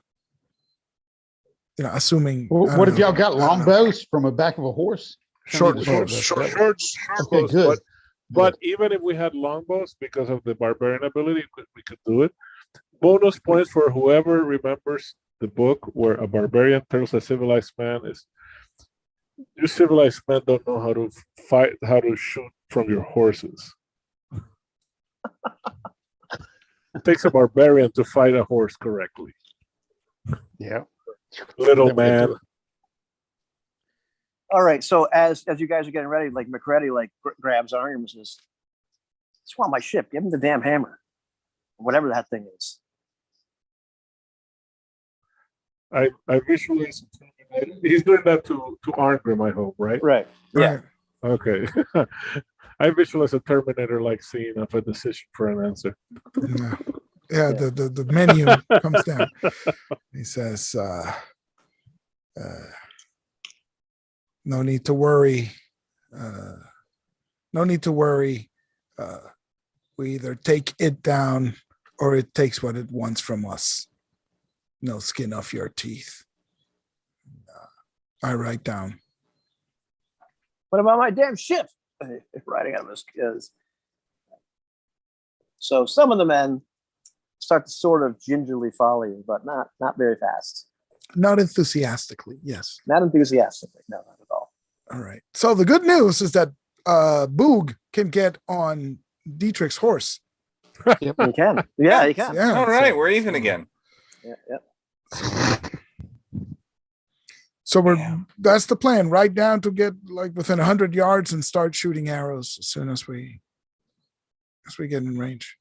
Assuming. What if y'all got longbows from the back of a horse? Short Short bows. bows. Short Okay, bows, good. but even if we had longbows, because of the barbarian ability, we could do it. Bonus points for whoever remembers the book where a barbarian tells a civilized man is, you civilized men don't know how to fight, how to shoot from your horses. It takes a barbarian to fight a horse correctly. Yeah. Little Then we can do man. it. All right. So as you guys are getting ready, like McCready grabs Arnim and says, "It's on my ship. Give him the damn hammer, whatever that thing is." I visualize he's doing that to Arngrim, I hope, right? Right. Yeah. Right. Okay. I visualize a Terminator like scene of a decision for an answer. Yeah. Yeah, the menu comes down. He says, no need to worry. No need to worry. We either take it down or it takes what it wants from us. No skin off your teeth. I write down. What about my damn ship? Riding out of his. So some of the men start to sort of gingerly follow you, but not very fast. Not enthusiastically, yes. Not enthusiastically. No, not at all. All right. So the good news is that Boog can get on Dietrich's horse. You can. Yeah, you can. Yeah. All right, so- we're even again. Yeah. So that's the plan, right down to get like within 100 yards and start shooting arrows as soon as we get in range.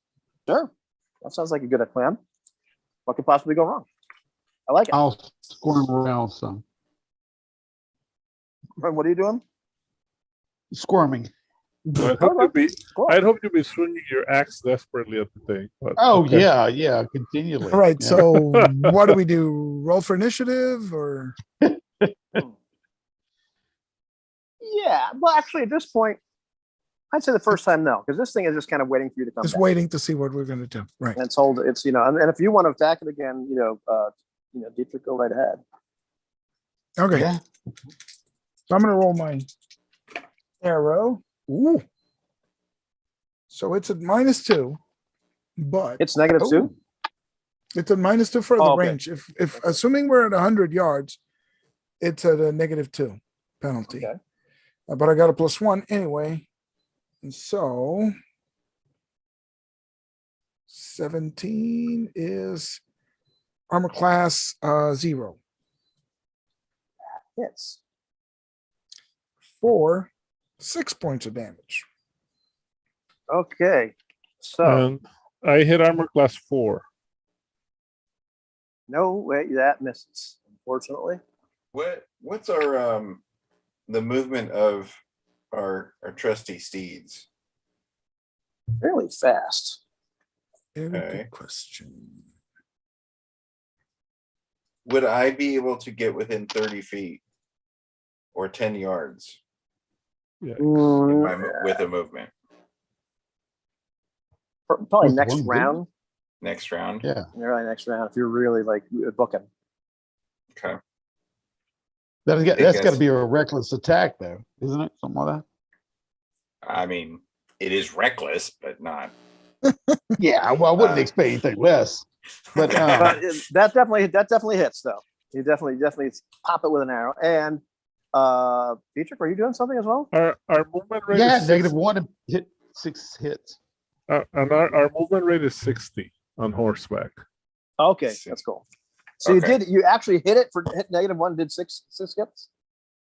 Sure. That sounds like a good plan. What could possibly go wrong? I like it. I'll squirm around some. What are you doing? Squirming. I'd hope Cool. you'd be swinging your axe desperately at the thing. But Oh, okay. yeah, continually. All right. Yeah. So what do we do? Roll for initiative or? Yeah. Well, actually, at this point, I'd say the first time no, because this thing is just kind of waiting for you to come Just back. waiting to see what we're going to do. Right. And it's hold. It's and if you want to attack it again, Dietrich, go right ahead. Okay. Yeah. So I'm going to roll my arrow. Ooh. So it's at -2, but It's -2. it's at -2 for the Oh, okay. range. If assuming we're at 100 yards, it's at a -2 penalty. Okay. But I got a +1 anyway. And so 17 is armor class 0 Yes. for 6 points of damage. Okay. So And I hit armor class 4. no way that misses. Unfortunately. What's our the movement of our trusty steeds? Fairly fast. Very Okay. good question. Would I be able to get within 30 feet or 10 yards Yeah. with a movement Probably With next one round. next round? Yeah. Really next round. If you're really like booking. Okay. That's got guess. to be a reckless attack, though, isn't it? Something like that. I mean, it is reckless, but not. Yeah. Well, I wouldn't expect anything less. But But that definitely hits though. You definitely pop it with an arrow. And Dietrich, are you doing something as well? Our movement rate yeah, is -1 and hit 6 hits. and our movement rate is 60 on horseback. Okay, that's cool. So Okay. you actually hit it for hit -1, did six hits?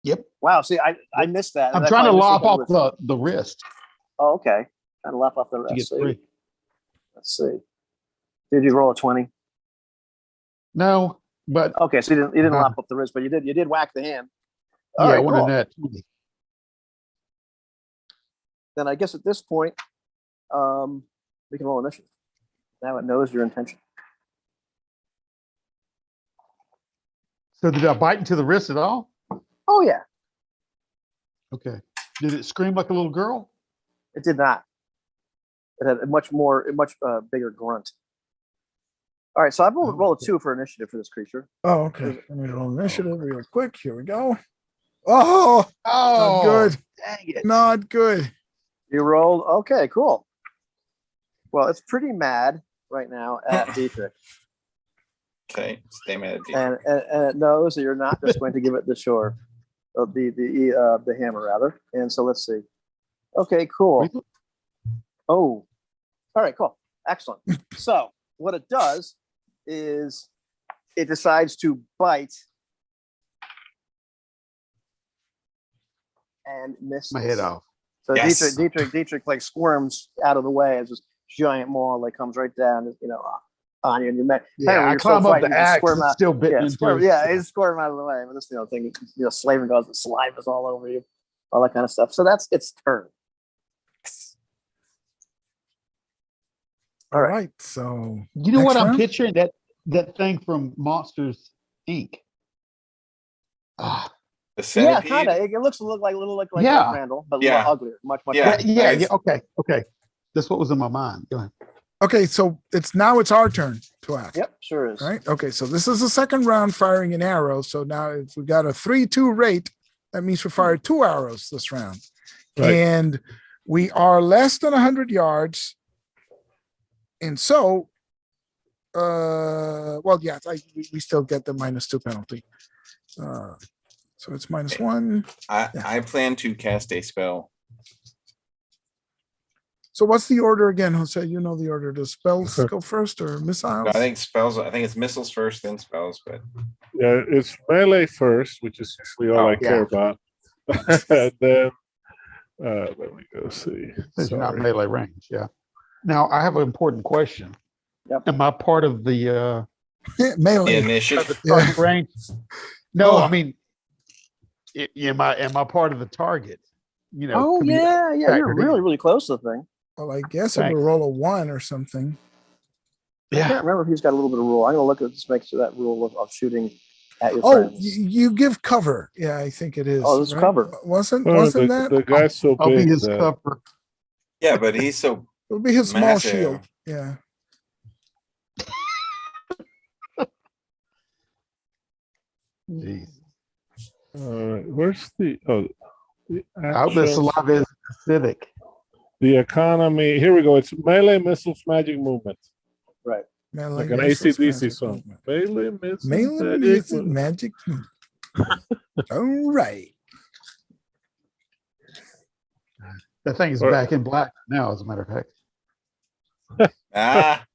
Yep. Wow. See, I missed that. I'm That's trying to why I missed lop it off the wrist Oh, okay. Trying to lop off the to rest. get See? 3. Let's see. Did you roll a 20? No, but Okay, so you didn't Uh, lop up the wrist, but you did whack the hand. yeah, All I right, wanted cool. that 20. Then I guess at this point, we can roll initiative. Now it knows your intention. So did I bite into the wrist at all? Oh yeah, Okay. Did it scream like a little girl? it did not. It had a much bigger grunt. All right, so I roll a 2 for initiative for this creature. Oh, okay. Let me roll initiative real quick. Here we go. Oh, not good. Dang it. Not good. You rolled. Okay, cool. Well, it's pretty mad right now at Dietrich, Okay. Stay mad at and it knows that you're not just going to give it the shore, the hammer rather. And so let's see. Okay, cool. Oh, all right, cool, excellent. So what it does is it decides to bite and miss My head off. So Yes. Dietrich like squirms out of the way as this giant maw like comes right down, on you, and Yeah, I you're climb up frightened, the you just axe. squirm It's out. still bitten Yeah, into squirm, his- yeah, it's squirm out of the way. But this thing, slaving goes, the saliva's all over you, all that kind of stuff. So that's its turn. All All right. right. So You know next what I'm round? picturing? That thing from Monsters Inc. Ah, The Yeah, centipede. kind of. It looks a little like Yeah. Randall, but a Yeah. little uglier, much Yeah. uglier. yeah, Nice. okay. That's what was in my mind. Go ahead. Okay, so it's our turn to act. Yep, sure is. Right. Okay, so this is the second round firing an arrow. So now if we got a 3-2 rate, that means we fired 2 arrows this round. Right. And we are less than 100 yards. And so we still get the -2 penalty. So it's -1. I plan to cast a spell. So what's the order again, Jose? You know the order. Does spells go first or missiles? No, I think spells. I think it's missiles first, then spells. But Yeah, it's melee first, which is usually all I care about. And then let me go see. Since you're not Sorry. melee range, yeah. Now I have an important question. Yep. Am I part of the the Melee. initiative. target range? No, Oh. I mean, am I part of the target? Oh could be yeah, you're factored in. really, really close to the thing. Well, I guess it Thanks. will roll a 1 or something. I can't Yeah. remember if he's got a little bit of rule. I'm gonna look at this, make sure that rule of shooting at your Oh, friends. you give cover. Yeah, I think it is. Oh, this is cover. Wasn't Oh, wasn't that? the guy's so I'll be big his that cover. Yeah, but he's so It would be his small massive. shield. Yeah. Jeez. where's the I hope this actions, saliva is acidic. the economy. Here we go. It's melee missiles, magic movement, Right. Melee like an missiles, AC/DC magic song. movement. Melee missiles, Melee magic missiles, movement. magic. All right. That thing is Or- back in black now, as a matter of fact. ah.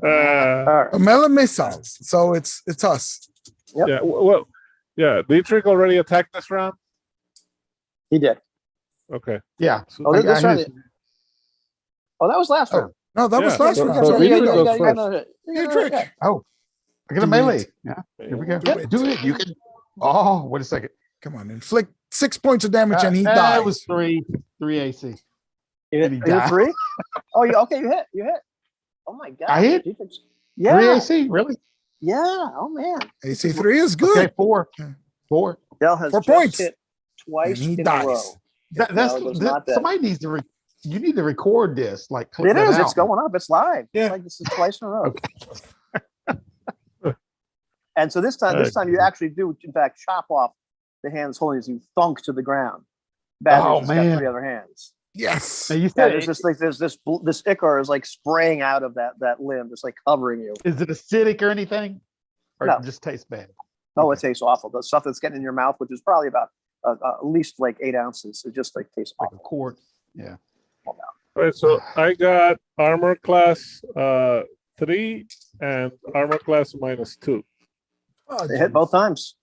All right. Melee missiles. So it's us. Yep. Yeah. Well, yeah. Dietrich already attacked this round. He did. Okay. Yeah. So, Oh, this I round. his- Oh, that was last Oh, round. No, that was Yeah, last so- round. so Sorry, Dietrich you goes got- first. Dietrich. I got a Do melee. it. Yeah. Here we go. Do Do it. it. You can. Oh, wait a second. Come on, inflict 6 points of damage and he dies. That was three AC. You hit, Did he you hit die? 3? Oh, you hit. You hit. Oh my god. I hit? Dietrich's- 3 Yeah. AC, really? Yeah. Oh man. AC3 is good. Okay, 4. 4. Dell has 4 just points. hit twice And he in a dies. row. That's No, it was not that. somebody needs to. You need to record this. Like clip It that is. out. It's going up. It's live. Yeah. It's like this is twice in a row. Okay. And so this time you actually do, in fact, chop off the hands holding as you thunk to the ground. Bad Oh, news, it's got man. 3 other hands. Yes. Now you Yeah, said there's this ichor is like spraying out of that limb, just like covering you. is it acidic or anything? Or No. it just tastes bad? Oh, it tastes awful. The stuff that's getting in your mouth, which is probably about at least like 8 ounces, it just like tastes Like a awful. quart. Yeah. all right. So I got armor class 3 and armor class -2. Oh, They hit both times.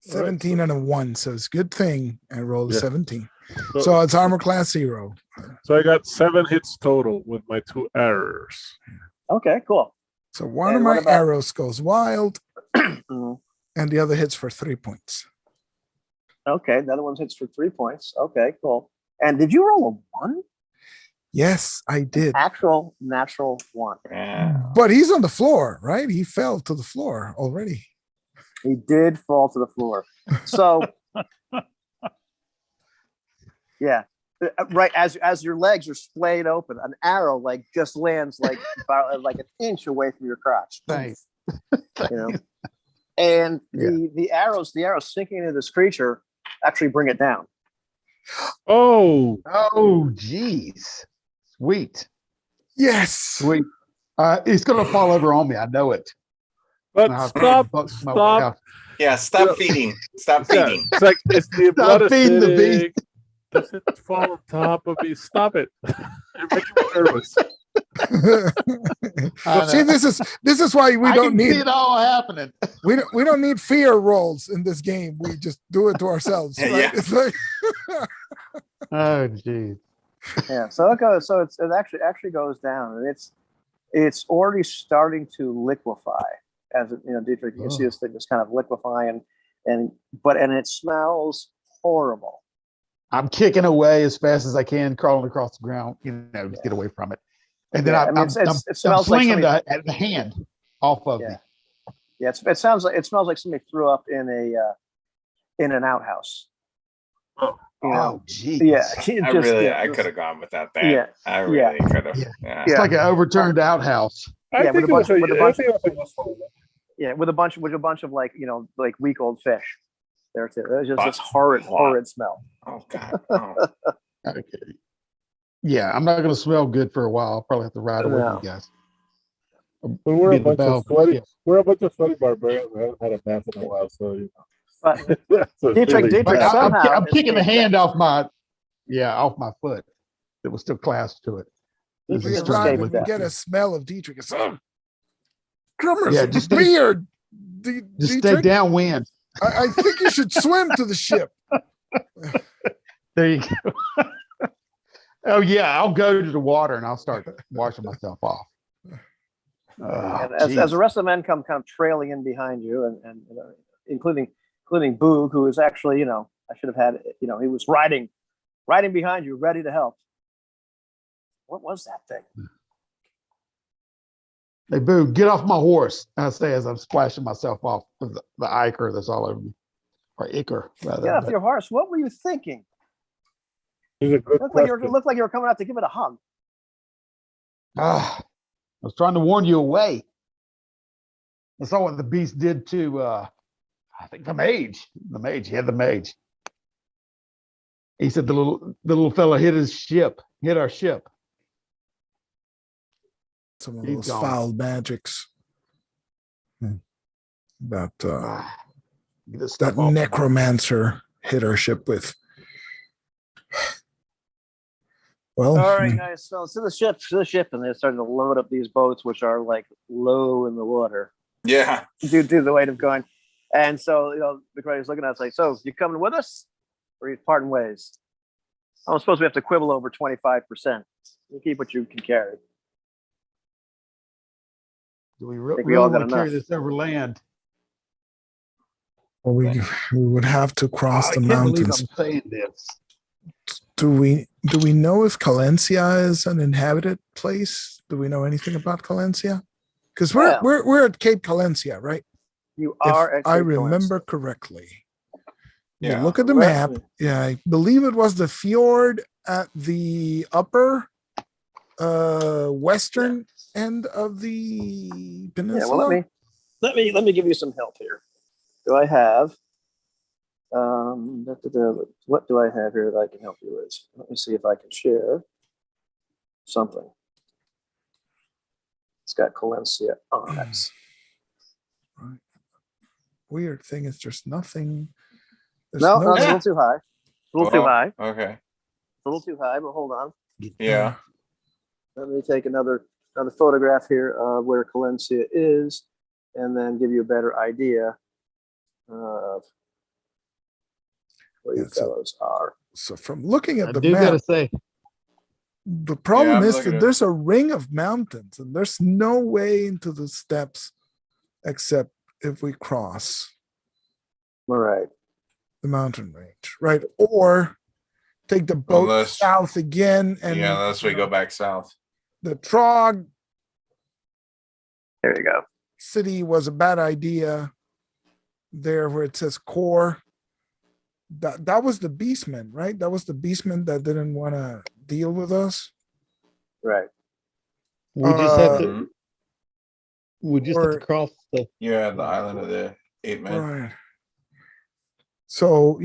17 and a 1. So it's a good thing I rolled a Yeah. 17. So it's armor class 0. So I got 7 hits total with my 2 errors. Okay, cool. So one And of what my about- arrows goes wild, Mhm. and the other hits for 3 points. Okay, the other one hits for 3 points. Okay, cool. And did you roll a 1? Yes, I did. Actual natural 1. Yeah. But he's on the floor, right? He fell to the floor already. He did fall to the floor. So, yeah, right as your legs are splayed open, an arrow like just lands like about like an inch away from your crotch. Thanks. You know, and Yeah. the arrows sinking into this creature actually bring it down. Oh, Oh, geez. Sweet. Yes. Sweet. It's going to fall over on me. I know it. but I'll stop, buck my way stop. out. Yeah, stop feeding. Stop Yeah, feeding. it's like it's the blood Stop feeding the acidic. Does it fall on top of me? Stop it. You're making me nervous. I See, know. this is why we I don't can see need it all happening. we don't need fear rolls in this game. We just do it to ourselves, right? Yeah. It's like Oh, geez. Yeah, so it goes. So it actually goes down, and it's already starting to liquefy. As it, Dietrich, you can see this thing just kind of liquefying, and it smells horrible. I'm kicking away as fast as I can, crawling across the ground, to get away from it. And then Yeah, I'm it smells like slinging somebody- the hand off of me. Yeah. Yeah, it smells like somebody threw up in an outhouse. Oh, geez. Yeah, I could have gone with that. Yeah, I really could have. Yeah. Yeah. It's like an overturned outhouse. I Yeah, with think a bunch- it was with a I bunch- think it was fun. yeah, with a bunch of like week old fish. There too. It was just this What? horrid smell. Oh God. Oh. Okay. Yeah, I'm not going to smell good for a while. I'll probably have to ride away from you guys. But we're Be a in the bunch of bell. sweaty. Yeah. We're a bunch of sweaty barbarians. We haven't had a bath in a while, so But So it's Dietrich- really Dietrich- bad. Like, somehow I'm kicking the escaped hand off my foot that was still clasped to it. Dietrich we has It's trying ride to and escaped we that. get a smell of Dietrich. It's drummers. Yeah, Yeah, just stay- weird. Just stay Dietrich, downwind. I think you should swim to the ship. There you go. Oh yeah, I'll go to the water and I'll start washing myself off. And as the rest of the men come kind of trailing in behind you, and including Boog, who is actually, I should have had, he was riding behind you, ready to help. What was that thing? Hey, Boo, get off my horse. I say as I'm splashing myself off of the ichor that's all over me. Or ichor, rather. Get off your horse. What were you thinking? It's a good Looked like question. you were coming out to give it a hug. I was trying to warn you away. I saw what the beast did to, I think the mage. He had the mage. He said the little fella hit our ship. Some of He's those gone. foul magics. That Get this that stuff off. necromancer hit our ship with. Well, All right, guys. So to the ship, and they're starting to load up these boats, which are like low in the water Yeah. due to the weight of going. And so, the crowd looking at us like, "So you coming with us, or you parting ways?" I suppose we have to quibble over 25%. You keep what you can carry. Do we think we really all got want to carry enough. this over land? well, we would have to cross the I can't believe mountains. I'm saying this. Do we know if Calencia is an inhabited place? Do we know anything about Calencia? Because we're at Cape Calencia, right? You If are. At I Cape remember Valencia. correctly. Yeah. Look at the Let map. me- Yeah, I believe it was the fjord at the upper western end of the Yeah. peninsula. Well, let me give you some help here. Do I have? What do I have here that I can help you with? Let me see if I can share something. It's got Calencia on it. Right. Weird thing is there's nothing. There's No, no it's a little too high. A little too high. Okay. A little too high, but hold on. Yeah. Let me take another photograph here of where Calencia is. and then give you a better idea of where you Yeah, so- fellows are. So from looking I at the do map, gotta say, the problem I'm is looking that at- there's a ring of mountains and there's no way into the steppes except if we cross All right. the mountain range, right? Or take the boat Unless- south again and Yeah, unless we go back south. the Trog There you go. city was a bad idea there where it says core. That was the beastmen, right? That was the beastmen that didn't want to deal with us. Right. we just have to, Mhm. we just have to or- cross the, Yeah, the island of the 8 men. Right. So,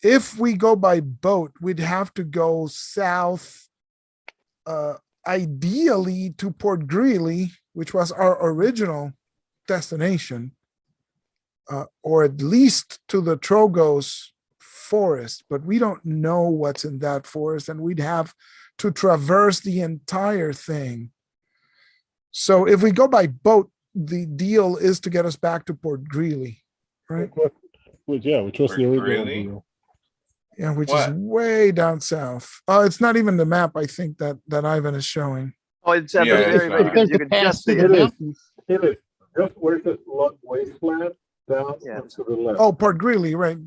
if we go by boat, we'd have to go south, ideally to Port Greeley, which was our original destination, or at least to the Trogos forest, but we don't know what's in that forest, and we'd have to traverse the entire thing. So if we go by boat, the deal is to get us back to Port Greeley, right? Which was the Really? original deal. Yeah, which is What? way down south. It's not even the map, I think, that Ivan is showing. Oh, it's at Yeah, the it's very, not. you there's can the pass just see through it. the It is. mountains. It is just where's the wasteland down Yeah. and to the left. Oh, Port Greeley, right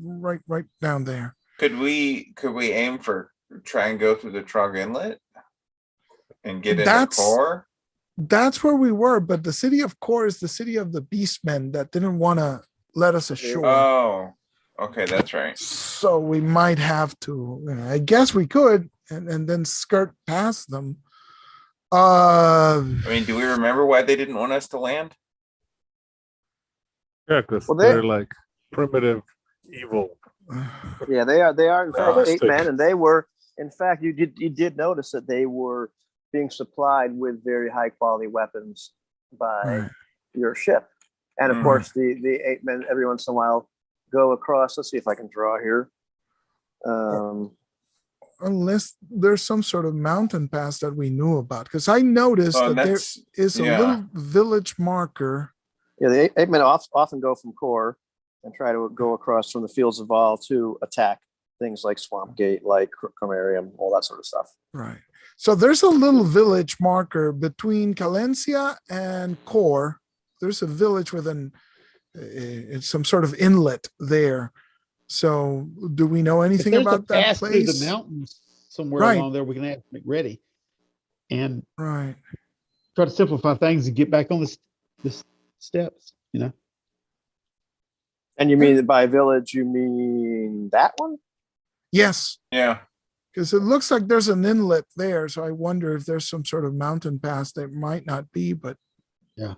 down there. Could we aim for try and go through the Trog Inlet and get into That's- core? That's where we were, but the city of Core is the city of the beastmen that didn't want to let us ashore. Oh, okay, that's right. So we might have to, I guess we could, and then skirt past them. I mean, do we remember why they didn't want us to land? Yeah, because Well, they're like primitive evil. Yeah, they are in fact Realistic. 8 men, and they were, in fact, you did notice that they were being supplied with very high quality weapons by Right. your ship. And of Mhm. course, the 8 men every once in a while go across. Let's see if I can draw here. Unless there's some sort of mountain pass that we knew about, because I noticed Oh, that and there that's is a yeah. little village marker. Yeah, the 8 men often go from core and try to go across from the fields of Vol to attack things like Swamp Gate, like Cromarium, all that sort of stuff. Right. So there's a little village marker between Calencia and Core. There's a village with some sort of inlet there. So do we know If anything there's a about that pass through place? the mountains somewhere Right. along there, we can have to make ready and Right. try to simplify things and get back on the steps, And you mean that by village, you mean that one? Yes, Yeah. because it looks like there's an inlet there. So I wonder if there's some sort of mountain pass. There might not be, but Yeah.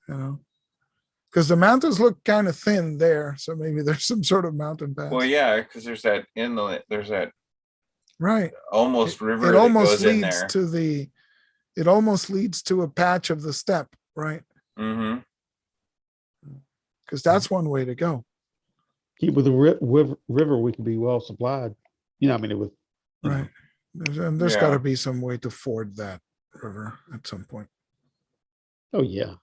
because the mountains look kind of thin there. So maybe there's some sort of mountain pass. Well, yeah, because there's that inlet. There's that Right. almost river It that almost goes in leads there. to it almost leads to a patch of the steppe, right? Mm-hmm. Because that's one way to go. keep with the river, we can be well supplied. I mean, it was Right. There's got to Yeah. be some way to ford that river at some point. Oh yeah.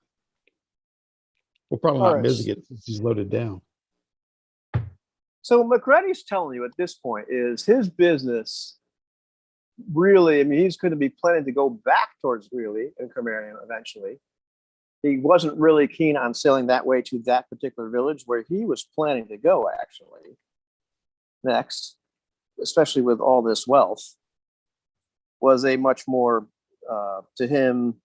We're probably All not right. missing it since he's loaded down. So McReady's telling you at this point is his business really, I mean, he's going to be planning to go back towards Greeley and Cromarium eventually. He wasn't really keen on sailing that way to that particular village where he was planning to go actually next, especially with all this wealth, was a much more, to him,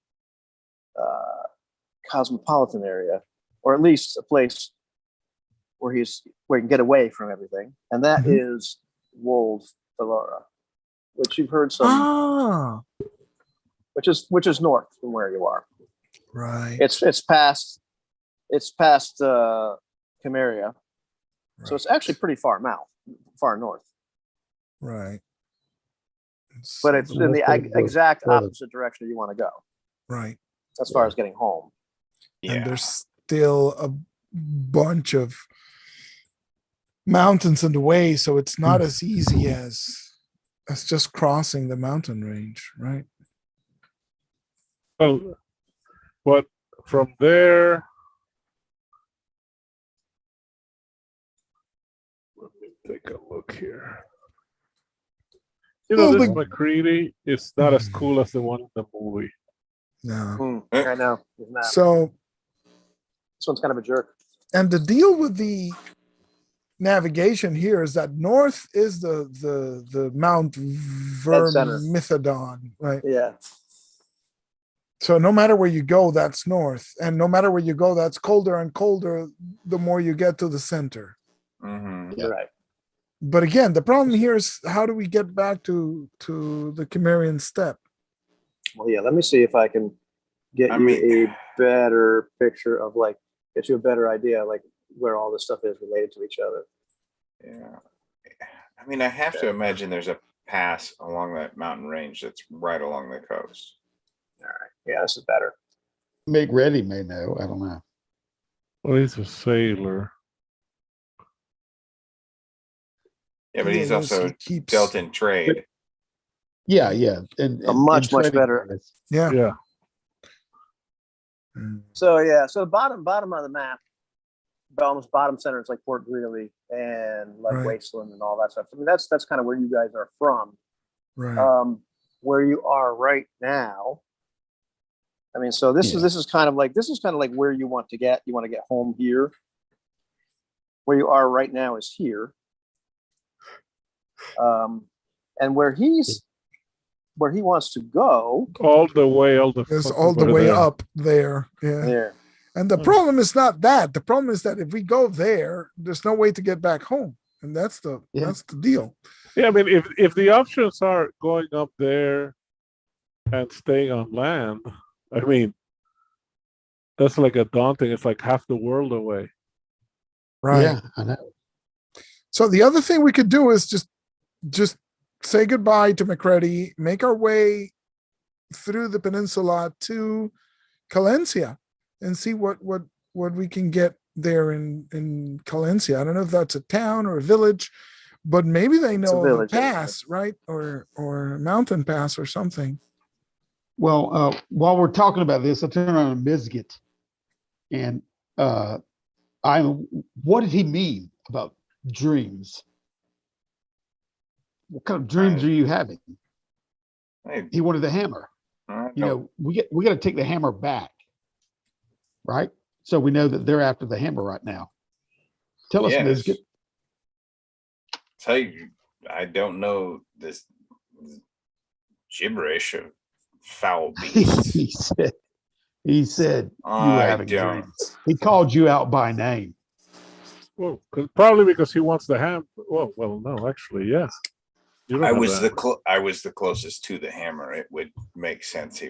cosmopolitan area, or at least a place where he can get away from everything, and that is Wold Valora, which you've heard some, which is north from where you are. Right. It's past Camaria, so it's actually pretty far north, Right. but it's in the exact opposite direction you want to go right. as far as getting home. Yeah. And there's still a bunch of mountains in the way, so it's not as easy as just crossing the mountain range, right? Well, but from there, take a look here. You know, Well, this the- McCready is not as cool as the one in the movie. No. I know. He's not. So, This one's kind of a jerk. and the deal with the navigation here is that north is the Mount center. Vermithadon, right? Yeah. So no matter where you go, that's north, and no matter where you go, that's colder and colder the more you get to the center. Mhm. Yeah. Right. But again, the problem here is how do we get back to the Cimmerian steppe? Well, yeah. Let me see if I can get I you mean- a better picture of get you a better idea where all this stuff is related to each other. Yeah. I mean, I have to imagine there's a pass along that mountain range that's right along the coast. All right. Yeah, this is better. Make ready may know. I don't know. Well, he's a sailor. Yeah, but he's Deal is also he keeps dealt in trade. Yeah, yeah. And much trading better. areas. yeah. Yeah. Mm. So yeah, so the bottom of the map, almost bottom center, it's like Port Greeley and Right. Wasteland and all that stuff. I mean, that's kind of where you guys are from. Right. Where you are right now. I mean, so this is kind of like where you want to get. You want to get home here. Where you are right now is here. And where he wants to go. All the way, all the It's fucking all the way there. up there. Yeah. There. And the problem is not that. The problem is that if we go there, there's no way to get back home. And that's the deal. Yeah, I mean, if the options are going up there and staying on land, I mean, that's like a daunting. It's like half the world away. Right. Yeah, I know. So the other thing we could do is just say goodbye to McCready, make our way through the peninsula to Calencia and see what we can get there in Calencia. I don't know if that's a town or a village, but maybe they know of a village, pass, right? Or a mountain pass or something. Well, while we're talking about this, I turn around to Mizgit, and what did he mean about dreams? What kind of dreams are you having? He wanted the hammer. You know, we got to take the hammer back, right? So we know that they're after the hammer right now. Tell us, Mizgit. Tell you, I don't know this gibberish of foul beasts. he said you were having dreams. He called you out by name. Well, probably because he wants the ham. Well, no, actually, yeah. I was the closest to the hammer. It would make sense.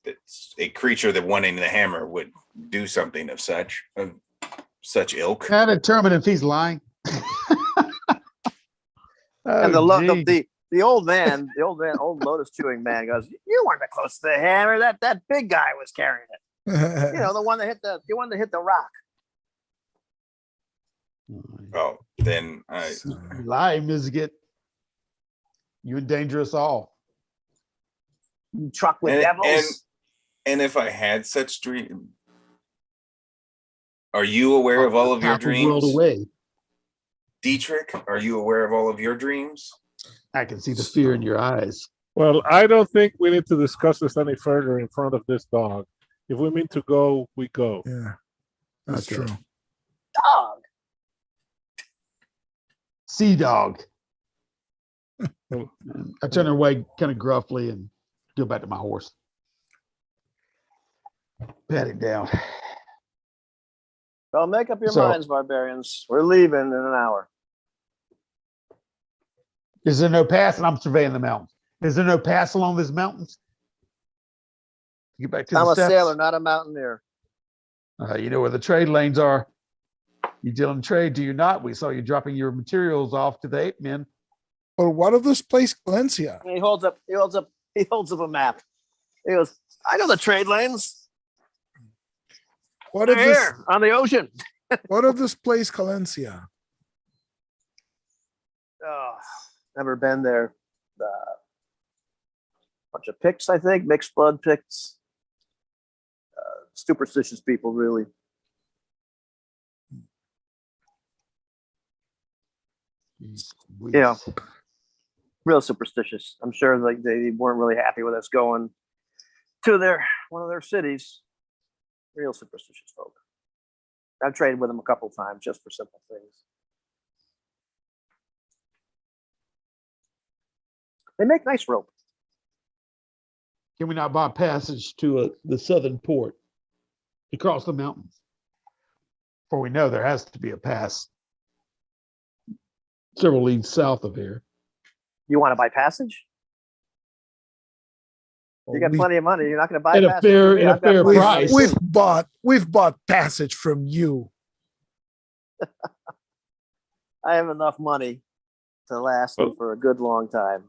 That a creature that wanting the hammer would do something of such ilk. Can't determine if he's lying. And the old man, old lotus chewing man goes, "You weren't that close to the hammer. That big guy was carrying it. You know, the one that hit the rock." Oh, then Lie, Mizgit. You endanger us all. You truck with devils. And if I had such dream, are you aware of all of your dreams? World away. Dietrich, are you aware of all of your dreams? I can see the fear in your eyes. Well, I don't think we need to discuss this any further in front of this dog. If we mean to go, we go. Yeah, that's Okay. true. Dog. Sea dog. I turn away kind of gruffly and go back to my horse. Pat it down. Well, make up your So- minds, barbarians. We're leaving in an hour. Is there no pass? And I'm surveying the mountains. Is there no pass along these mountains? Get back to I'm the a steps. sailor, not a mountaineer. You know where the trade lanes are. You deal in trade, do you not? We saw you dropping your materials off to the ape men. But what of this place, Valencia? He holds up a map. He goes, "I know the trade lanes. What They're of this? here on the ocean." What of this place, Calencia? Oh, never been there. Bunch of Picts, I think, mixed blood Picts. Superstitious people, really. Yeah. Real superstitious. I'm sure like they weren't really happy with us going to one of their cities. Real superstitious folk. I've traded with them a couple times just for simple things. They make nice rope. Can we not buy passage to the southern port to cross the mountains? For we know there has to be a pass several leagues south of here. You want to buy passage? You got plenty of money. You're not going to buy At a passage. fair, for me. at a I've got fair plenty of price. money. We've bought passage from you. I have enough money to last me for a good long time.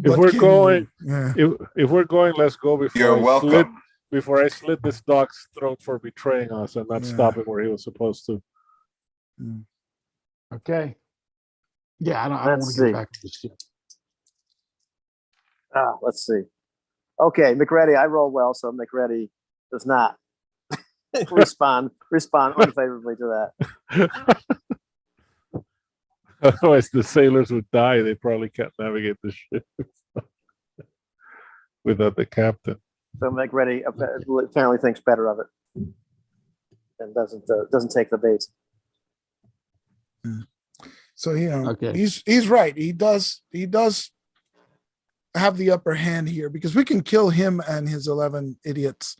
If we're can going, you- yeah. if we're going, let's go before You're welcome. before I slit this dog's throat for betraying us and not Yeah. stopping where he was supposed to. Okay. Yeah, I don't want Let's to get see. back to the ship. Let's see. Okay, McReady, I roll well, so McReady does not respond unfavorably to that. Otherwise, the sailors would die. They probably can't navigate the ship without the captain. So McReady apparently thinks better of it and doesn't take the bait. So Okay. he's right. He does have the upper hand here because we can kill him and his 11 idiots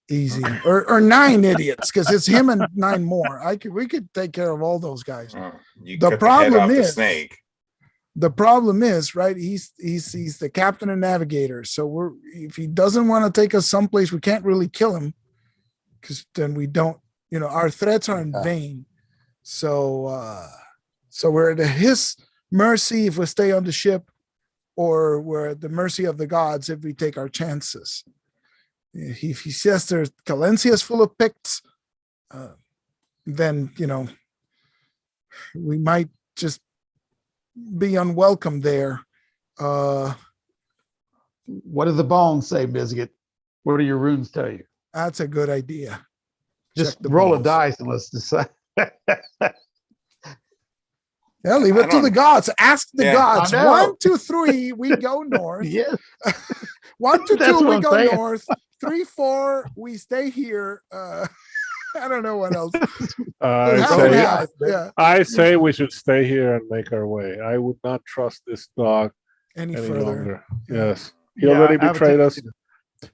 easy, or 9 idiots because it's him and 9 more. We could take care of all those guys. You The cut the head problem off the is- snake. The problem is, right? He's the captain and navigator. So if he doesn't want to take us someplace, we can't really kill him because then we don't. Our threats are in vain. So we're at his mercy if we stay on the ship, or we're at the mercy of the gods if we take our chances. If he says there's Calencia is full of Picts, then we might just be unwelcome there. What does the bones say, Biscuit? What do your runes tell you? That's a good idea. Just Check the roll a bones. dice and let's decide. Yeah, leave I it to the don't- gods. Ask the Yeah. gods. I know. 1, 2, 3, we go north. Yes. 1, 2, That's 2, what we I'm go saying. north. 3, 4, we stay here. I don't know what else. I Half and say, half, yeah, I say we should stay here and make our way. I would not trust this dog any any further. longer. Yeah. Yes, he Yeah, already I have a betrayed us. tendency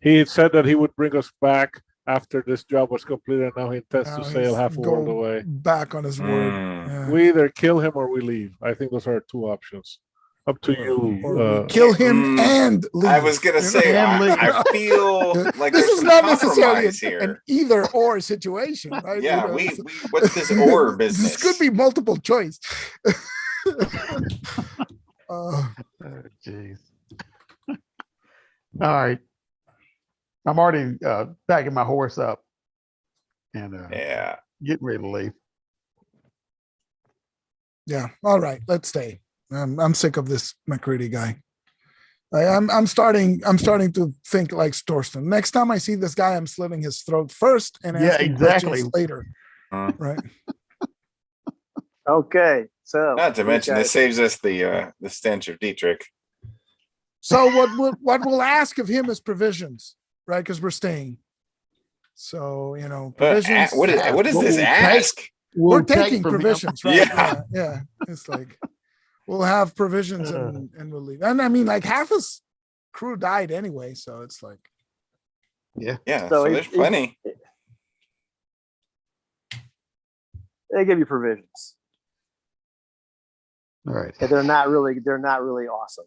He said that he would bring us back after this job was completed, and now he intends Now to sail he's half a go world away. back on his word. Mm. Yeah. We either kill him or we leave. I think those are our 2 options. Up to you. Or we kill him and leave. I was gonna say, And leave. I feel like this there's is some not necessarily compromise here. an either or situation, right? Yeah, You know, we it's- what's this or business? This could be multiple choice. Jeez. All right. I'm already backing my horse up and Yeah. getting ready to leave. Yeah. All right. Let's stay. I'm sick of this McCready guy. I'm starting to think like Storston. Next time I see this guy, I'm slitting his throat first and Yeah, asking exactly. questions later. Mm. Right. Okay, so Not to you mention, guys- this saves us the stench of Dietrich. So what we'll ask of him is provisions, right? Because we're staying. So provisions. What is this We'll ask? We're take taking from him. provisions, right? Yeah. Yeah. It's like we'll have provisions and we'll leave. And I mean, like half his crew died anyway, so it's like Yeah, So so he- there's plenty. they give you provisions. All right. And they're not really awesome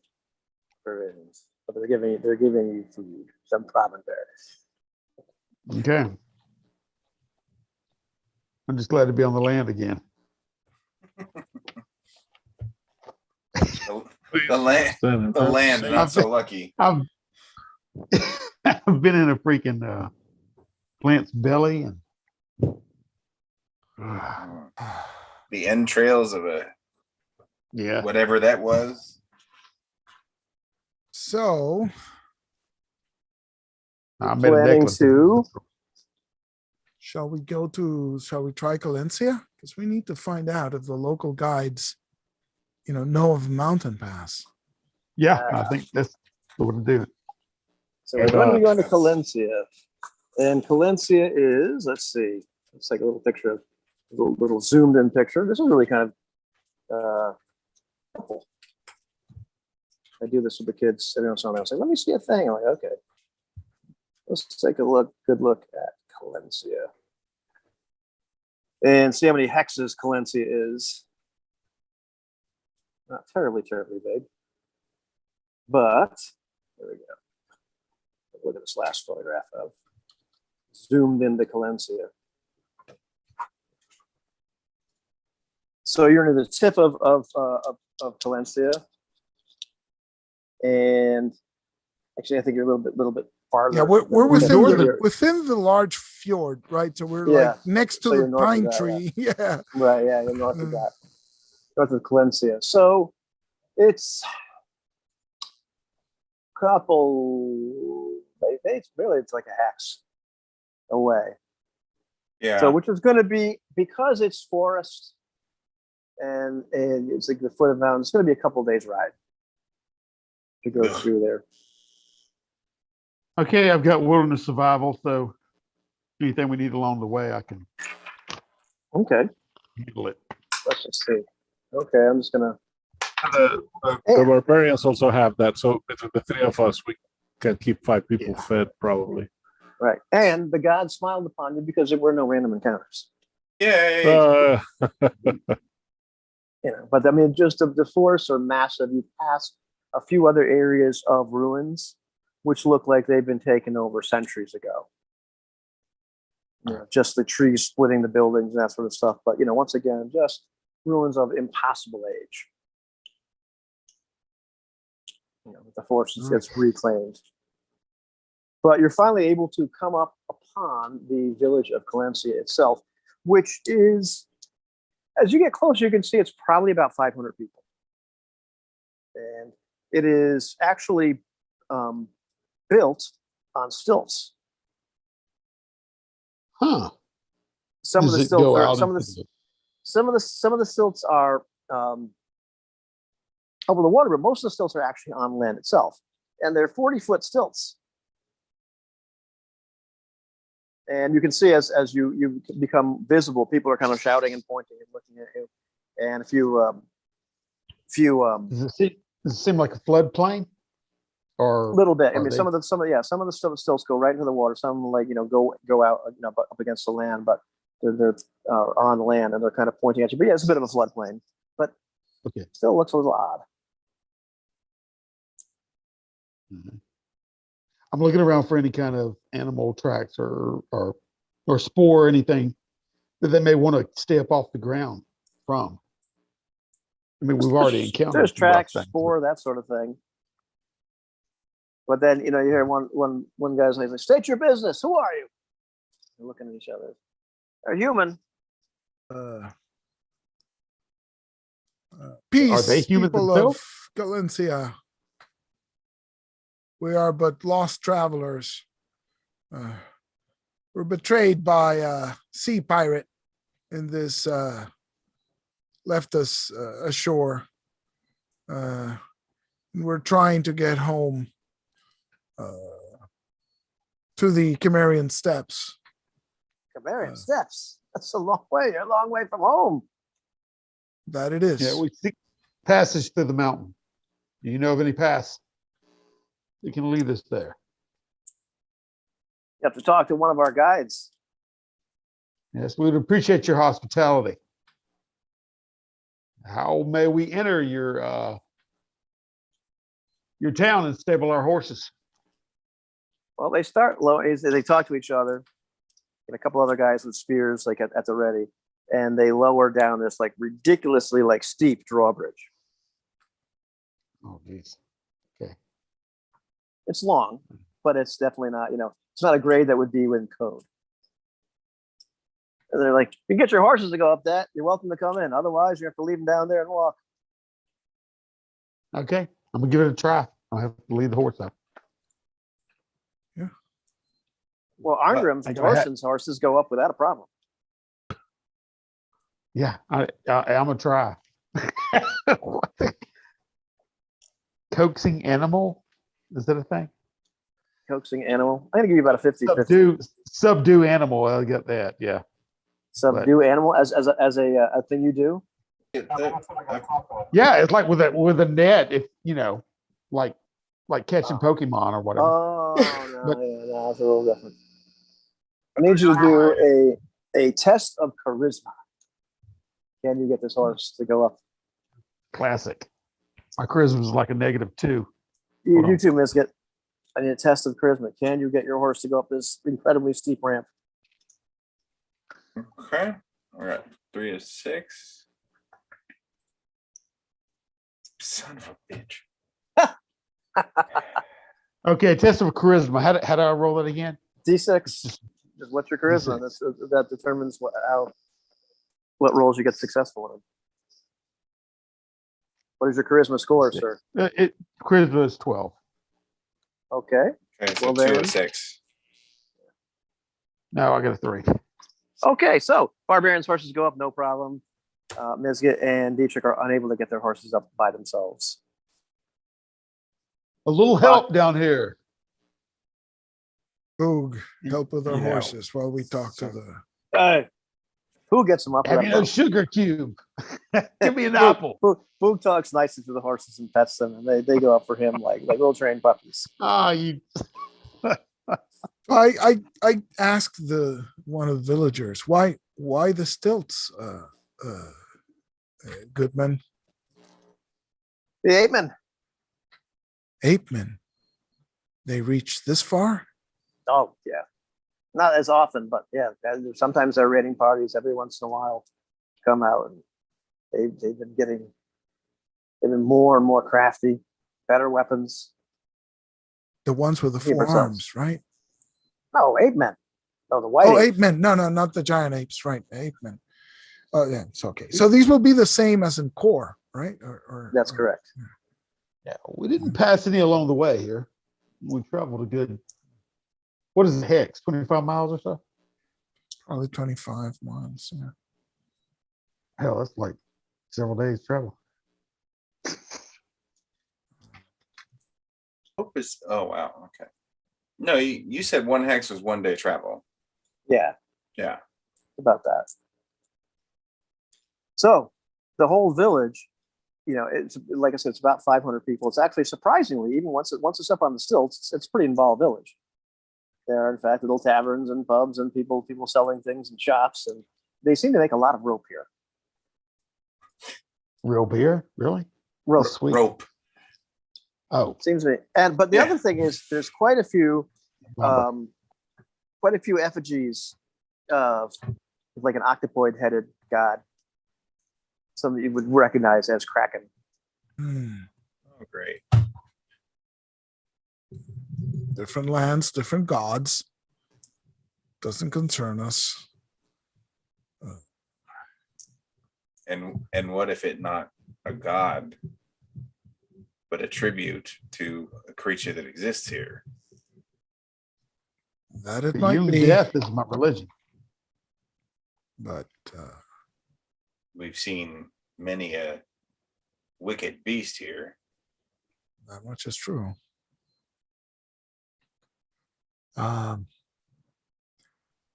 provisions, but they're giving you food, some provender. Okay. I'm just glad to be on the land again. The land, not so lucky. I've I've been in a freaking plant's belly and The entrails of a yeah. whatever that was. so. I made a Planning necklace. to Shall we try Calencia? Because we need to find out if the local guides know of Mountain Pass. Yeah, I think that's the way to do it. So we're going to be going to Calencia. And Calencia is, let's see, it's like a little picture of a little zoomed in picture. This is really kind of helpful. I do this with the kids every once in a while. I say, let me see a thing. I'm like, okay. Let's take a good look at Calencia. And see how many hexes Calencia is. Not terribly big. But, there we go. Look at this last photograph of zoomed into Calencia. So you're near the tip of Calencia. And actually, I think you're a little bit farther. Yeah, we're within the large fjord, right? So we're like next to the pine tree. Yeah. Right. Yeah. You're north of that. North of Calencia. So it's it's like a hex away. Yeah. So which is going to be, because it's forest and it's like the foot of the mountain, it's going to be a couple days ride to go through there. Okay, I've got wilderness survival, so anything we need along the way, I can handle it. Let's just see. Okay, I'm just gonna. The barbarians also have that, so between the three of us, we can keep 5 people fed, probably. Right, and the gods smiled upon you because there were no random encounters. Yay! But I mean, just the forests are massive. You pass a few other areas of ruins, which look like they've been taken over centuries ago. Just the trees splitting the buildings and that sort of stuff. But once again, just ruins of impossible age. The forest gets reclaimed. But you're finally able to come up upon the village of Calencia itself, which is, as you get closer, you can see it's probably about 500 people. And it is actually built on stilts. Huh. Some of the stilts are over the water, but most of the stilts are actually on land itself, and they're 40-foot stilts. And you can see as you become visible, people are kind of shouting and pointing and looking at you, and a few. Does it seem like a floodplain? Or a little bit. I mean, some of the stilts go right into the water. Some go out up against the land, but they're are on the land and they're kind of pointing at you. But yeah, it's a bit of a floodplain, but still looks a little odd. Mm-hmm. I'm looking around for any kind of animal tracks or spore or anything that they may want to stay up off the ground from. I mean, we've already encountered. There's tracks, spore, that sort of thing. But then, you hear one guy's like, state your business. Who are you? They're looking at each other. They're human. Peace, are they human people themselves? of Galencia. We are but lost travelers. We're betrayed by a sea pirate in this, left us ashore. And we're trying to get home to the Cimmerian Steppes. Cimmerian Steppes? That's a long way. You're a long way from home. That it is. Yeah, we seek passage through the mountain. Do you know of any paths that can lead us there? You have to talk to one of our guides. Yes, we would appreciate your hospitality. How may we enter your town and stable our horses? Well, they start low. They talk to each other, and a couple other guys with spears, like at the ready, and they lower down this like ridiculously steep drawbridge. Oh, geez. Okay. It's long, but it's definitely not. It's not a grade that would be within code. And they're like, you can get your horses to go up that. You're welcome to come in. Otherwise, you have to leave them down there and walk. Okay, I'm gonna give it a try. I'll have to lead the horse up. Yeah. Well, Arngrim's and Torsten's horses go up without a problem. Yeah, I'm gonna try. What the- Coaxing animal? Is that a thing? Coaxing animal. I'm gonna give you about a 50-50. Subdue animal. I got that. Yeah. Subdue animal as a thing you do. Yeah, it's like with a net. If you know, like catching Pokemon or whatever. Oh no, But- no, it's a little different. I need you to do a test of charisma. Can you get this horse to go up? Classic. My charisma was like a -2. You Hold do on. too, Misket. I need a test of charisma. Can you get your horse to go up this incredibly steep ramp? Okay. All right. 3 to 6. Son of a bitch. Okay, test of charisma. How do I roll it again? D6 is what's your charisma. That determines what roles you get successful in. What is your charisma score, sir? Charisma is 12. Okay. Okay, so Well, 2 then- to 6. No, I got a 3. Okay, so Barbarian's horses go up, no problem. Mizgit and Dietrich are unable to get their horses up by themselves. A little help down here. Boog, help with our Yeah. horses while we talk to the. Hey, who gets them up? Have that you no rope? sugar cube? Give me an Boog- apple. Boog talks nicely to the horses and pets them, and they go up for him like little trained puppies. Ah, you. I asked one of the villagers why the stilts, Goodman, The ape men. They reach this far. Oh yeah, not as often, but yeah, sometimes they're raiding parties every once in a while. Come out and they've been more and more crafty, better weapons. The ones with the Keep four ourselves. arms, right? No, ape men. No, the white. Oh, ape. ape men. No, not the giant apes, right? Ape men. Oh, yeah, it's okay. So these will be the same as in core, right? That's correct. Yeah, we didn't pass any along the way here. We traveled a good. What is the hex? 25 miles or so? Probably 25 miles. Yeah. Hell, that's like several days travel. Hope is. Oh wow. Okay. No, you said one hex was 1 day travel. Yeah, Yeah. about that. So the whole village, it's like I said, it's about 500 people. It's actually surprisingly, even once it's up on the stilts, it's a pretty involved village. There are in fact little taverns and pubs and people selling things and shops, and they seem to make a lot of rope here. Real beer? Really? Rope That's sweet. Rope. Oh, seems to me. But the other thing is, there's quite a few lumber. effigies of like an octopoid-headed god, some that you would recognize as Kraken. Oh, great. Different lands, different gods. Doesn't concern us. And what if it not a god, but a tribute to a creature that exists here? That it For might you, be, death is my religion. but We've seen many a wicked beast here. that much is true.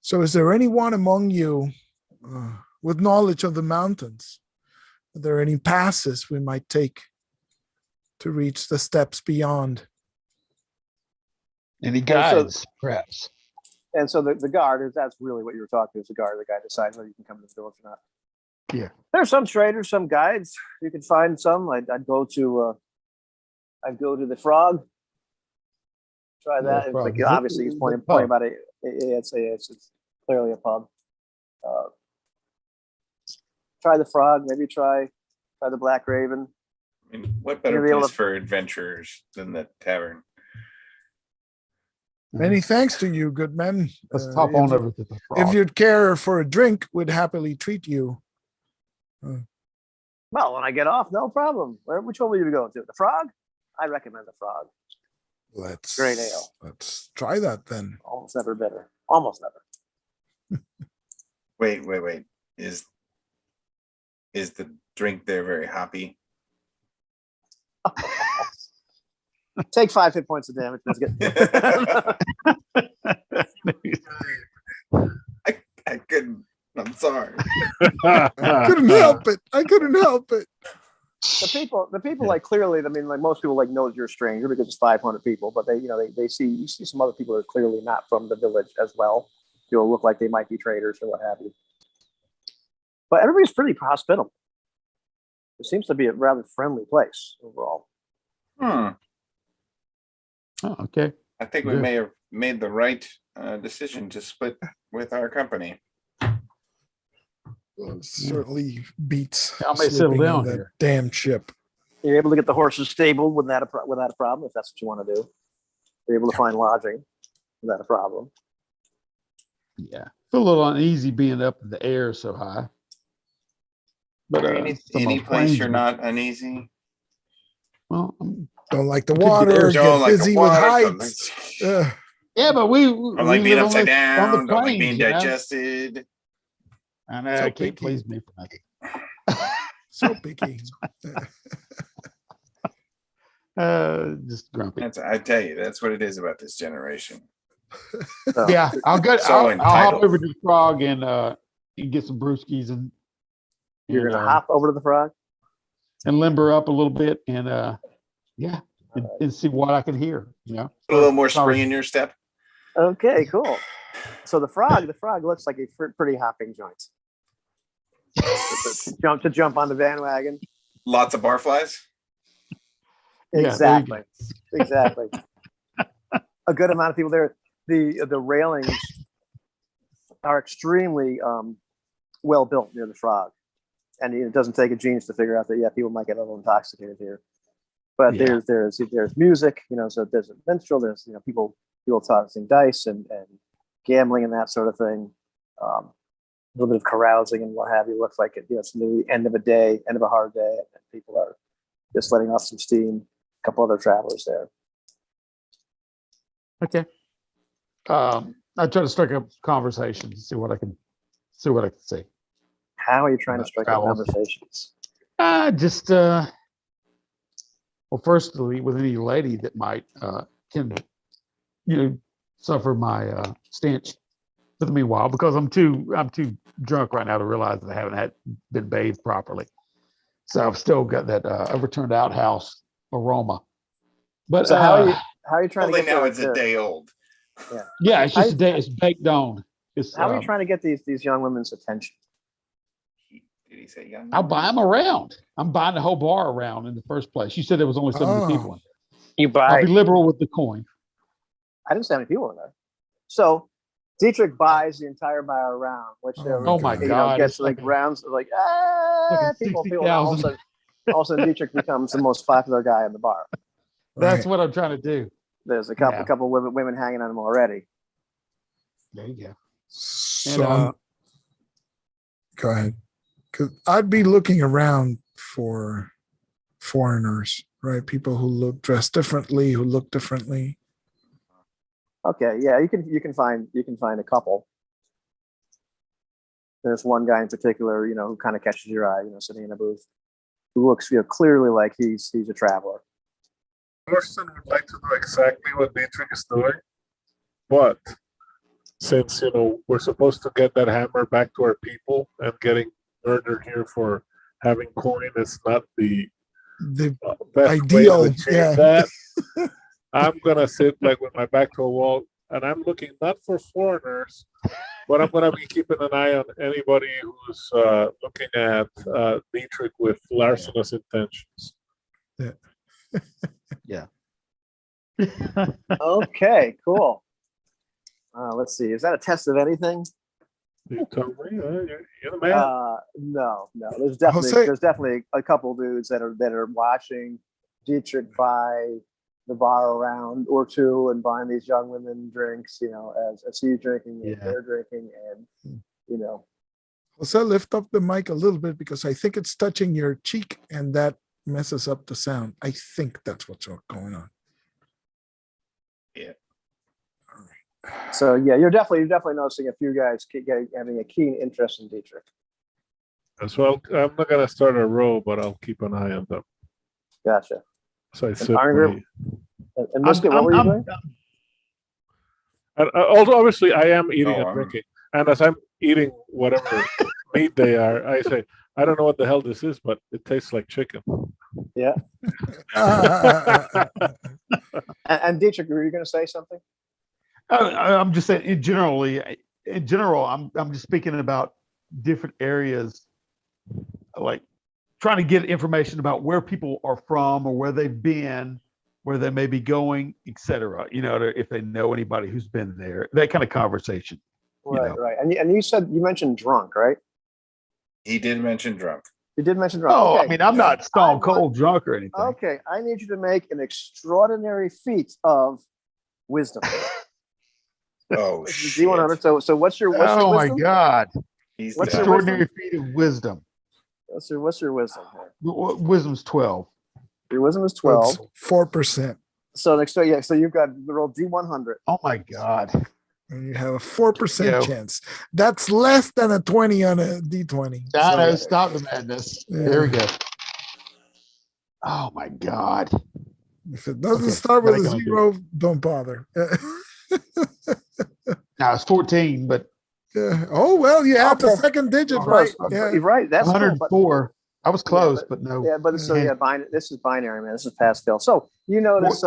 So is there anyone among you with knowledge of the mountains? Are there any passes we might take to reach the steps beyond? Any so- guides, perhaps? And so the guard, that's really what you were talking to, is the guard. The guy decides whether you can come to the village or not. Yeah. There's some traders, some guides. You can find some. I'd go to the Frog. Try that. It's Frog. like, Is it obviously, he's the pointing pub? about it. It's clearly a pub. Try the Frog. Maybe try the Black Raven. I mean, what better You'll be able place to- for adventurers than the tavern? Many thanks to you, good men. Let's hop on if, over to the if frog. you'd care for a drink, we'd happily treat you. Well, when I get off, no problem. Which one will you be going to? The Frog? I recommend the Frog. Let's Great ale. Let's try that then. Almost never bitter. Almost never. Wait. Is the drink there very hoppy. Take 5 hit points of damage, Biscuit. I couldn't. I'm sorry. I couldn't help it. I couldn't help it. The people like clearly, I mean, like most people like know you're a stranger because it's 500 people, but they see, you see some other people that are clearly not from the village as well. You'll look like they might be traders or what have you. But everybody's pretty hospitable. It seems to be a rather friendly place overall. Oh, okay. I think we may have made the right decision to split with our company. Well, it certainly beats I may settle sleeping down on that here. damn ship. You're able to get the horses stabled without a problem, if that's what you want to do. You're able to find lodging without a problem. Yeah. Feel a little uneasy being up in the air so high. But any place you're not uneasy. Well, Don't like the Could be water. there. Get Don't like the busy water, with heights. Ugh. yeah, but we Don't like we being live upside on the down. Don't like plains, being you know? digested. I know, So it can't picky. please me for nothing. So picky. Just grumpy. I tell you, that's what it is about this generation. So, Yeah, I'll go. So I'll hop entitled. over to the frog and get some brewskis and you're going to hop over to the frog? and limber up a little bit and and see what I can hear. You know, Put a little more spring in your step. Okay, cool. So the frog looks like a pretty hopping joint. to jump on the bandwagon. Lots of barflies. Yeah, there you Exactly. A good amount of people there. The railings are extremely well built near the frog, and it doesn't take a genius to figure out that people might get a little intoxicated here. But there's music, so there's a minstrel, there's people tossing dice and gambling and that sort of thing. A little bit of carousing and what have you. Looks like it's the end of a day, end of a hard day, and people are just letting off some steam. A couple other travelers there. Okay. I try to strike up conversation to see what I can see. How are you trying to strike up Travels. conversations? Well, firstly, with any lady that might can suffer my stench for the meanwhile, because I'm too drunk right now to realize that I haven't been bathed properly. So I've still got that overturned outhouse aroma. But so how are you trying Only to get now the- it's a day old. yeah, it's just a day. It's baked on. How are you trying to get these young women's attention? Did he say young? I'll buy them around. I'm buying the whole bar around in the first place. You said there was only so many people in there. I'll be liberal with the coin. I didn't see how many people in there. So Dietrich buys the entire bar around, which Oh my God, gets it's like like rounds like people. 60,000. All of a sudden Dietrich becomes the most popular guy in the bar. That's Right. what I'm trying to do. There's a couple women hanging on him already. There you go. So And, go ahead. 'Cause I'd be looking around for foreigners, right? People who dress differently, who look differently. Okay, yeah, you can find a couple. There's one guy in particular, who kind of catches your eye, sitting in a booth, who looks, clearly like he's a traveler. Person would like to know exactly what Dietrich is doing, but since we're supposed to get that hammer back to our people, and getting murdered here for having coin is not the best ideal, way to achieve yeah. that. I'm gonna sit like with my back to a wall, and I'm looking not for foreigners, but I'm gonna be keeping an eye on anybody who's looking at Dietrich with larcenous intentions. Yeah. Okay, cool. Let's see. Is that a test of anything? You told me, you're the man. No. There's Jose- definitely a couple dudes that are watching Dietrich buy the bar around or two and buying these young women drinks, as he's drinking and they're drinking, and Jose, lift up the mic a little bit because I think it's touching your cheek and that messes up the sound. I think that's what's going on. Yeah. So yeah, you're definitely noticing a few guys having a keen interest in Dietrich. So I'm not gonna start a row, but I'll keep an eye on them. Gotcha. So I And sip Arnger, my. and Biscuit, what were you doing? And also, obviously, I am eating Oh, and drinking, and as I'm eating whatever meat they are, I say, I don't know what the hell this is, but it tastes like chicken. Yeah. And Dietrich, were you going to say something? I'm just saying, in general, I'm just speaking about different areas, like trying to get information about where people are from or where they've been, where they may be going, etc. If they know anybody who's been there, that kind of conversation. Right, right. And you mentioned drunk, right? He did mention drunk. You did mention drunk. Oh, Okay. I mean, I'm not stone cold drunk or anything. Okay, I need you to make an extraordinary feat of wisdom. Oh shit! D100. So what's your wisdom? Oh my God! What's your extraordinary feat of wisdom? What's your wisdom? Wisdom's 12. Your wisdom is 12. 4%. So next, yeah. So you've got the roll D100. Oh my God! And you have a 4% chance. That's less than a 20 on a D20. I know. Stop the madness. Yeah. There we go. Oh my God! If it doesn't start with a 0, don't bother. Now it's 14, but oh well, you have the second digit right. Yeah. You're right. That's 104. Cool, I was close, but no. Yeah, but so this is binary, man. This is pass fail. So you notice,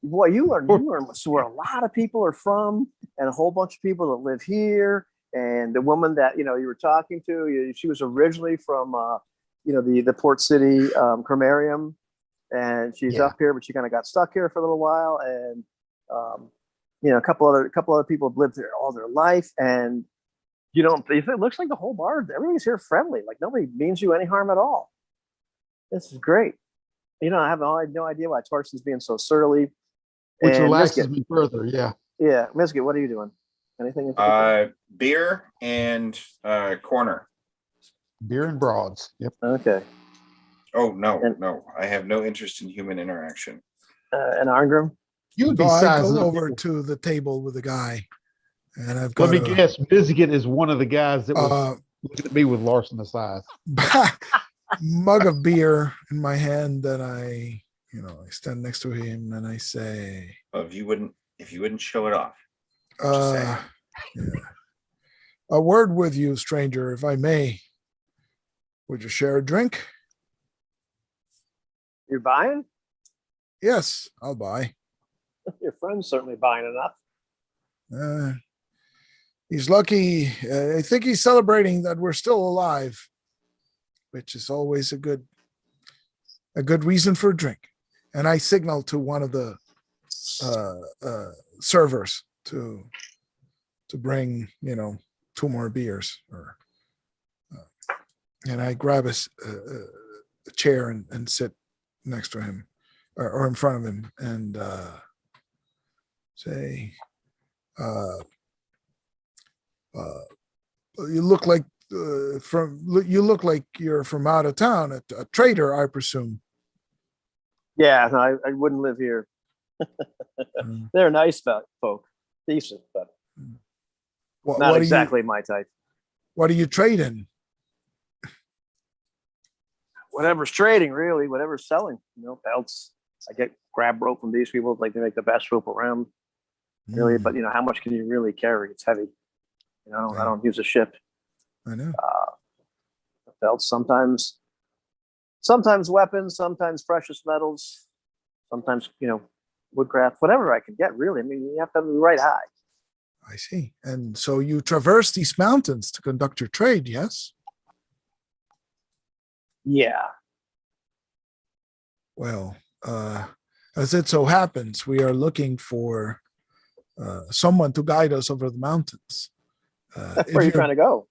boy, you learn where a lot of people are from, and a whole bunch of people that live here. And the woman that you were talking to, she was originally from the Port City cremarium, and she's up here, but she kind of got stuck here for a little while. And a couple other people have lived there all their life, and it looks like the whole bar, everybody's here friendly, like nobody means you any harm at all. This is great. I have no idea why Torsten's being so surly. Which relaxes me further, yeah. Yeah, Miskit, what are you doing? Anything? Beer and corner. Beer and broads. Yep. Okay. Oh no, I have no interest in human interaction. And Arngrim? You would be I go over to the table with a guy, and I've got. Let me guess. Michigan is one of the guys that was looking at me with Larson aside. Mug of beer in my hand, and I stand next to him, and I say, "If you wouldn't show it off." Yeah. A word with you, stranger, if I may. Would you share a drink? You're buying? Yes, I'll buy. Your friend's certainly buying enough. He's lucky. I think he's celebrating that we're still alive, which is always a good reason for a drink. And I signal to one of the servers to bring 2 more beers, and I grab a chair and sit next to him or in front of him and say, you look like you're from out of town, a trader, I presume. Yeah, no, I wouldn't live here. They're nice folk, decent, but not exactly my type. What are you trading? Whatever's trading, really, whatever's selling. Belts. I get grab rope from these people, like they make the best rope around. Really, but how much can you really carry? It's heavy. I don't use a ship. I know. Belts, sometimes weapons, sometimes precious metals, sometimes woodcraft, whatever I can get. Really, I mean, you have to have the right eye. I see. And so you traverse these mountains to conduct your trade, yes? Yeah. Well, as it so happens, we are looking for someone to guide us over the mountains. Where are you trying to go?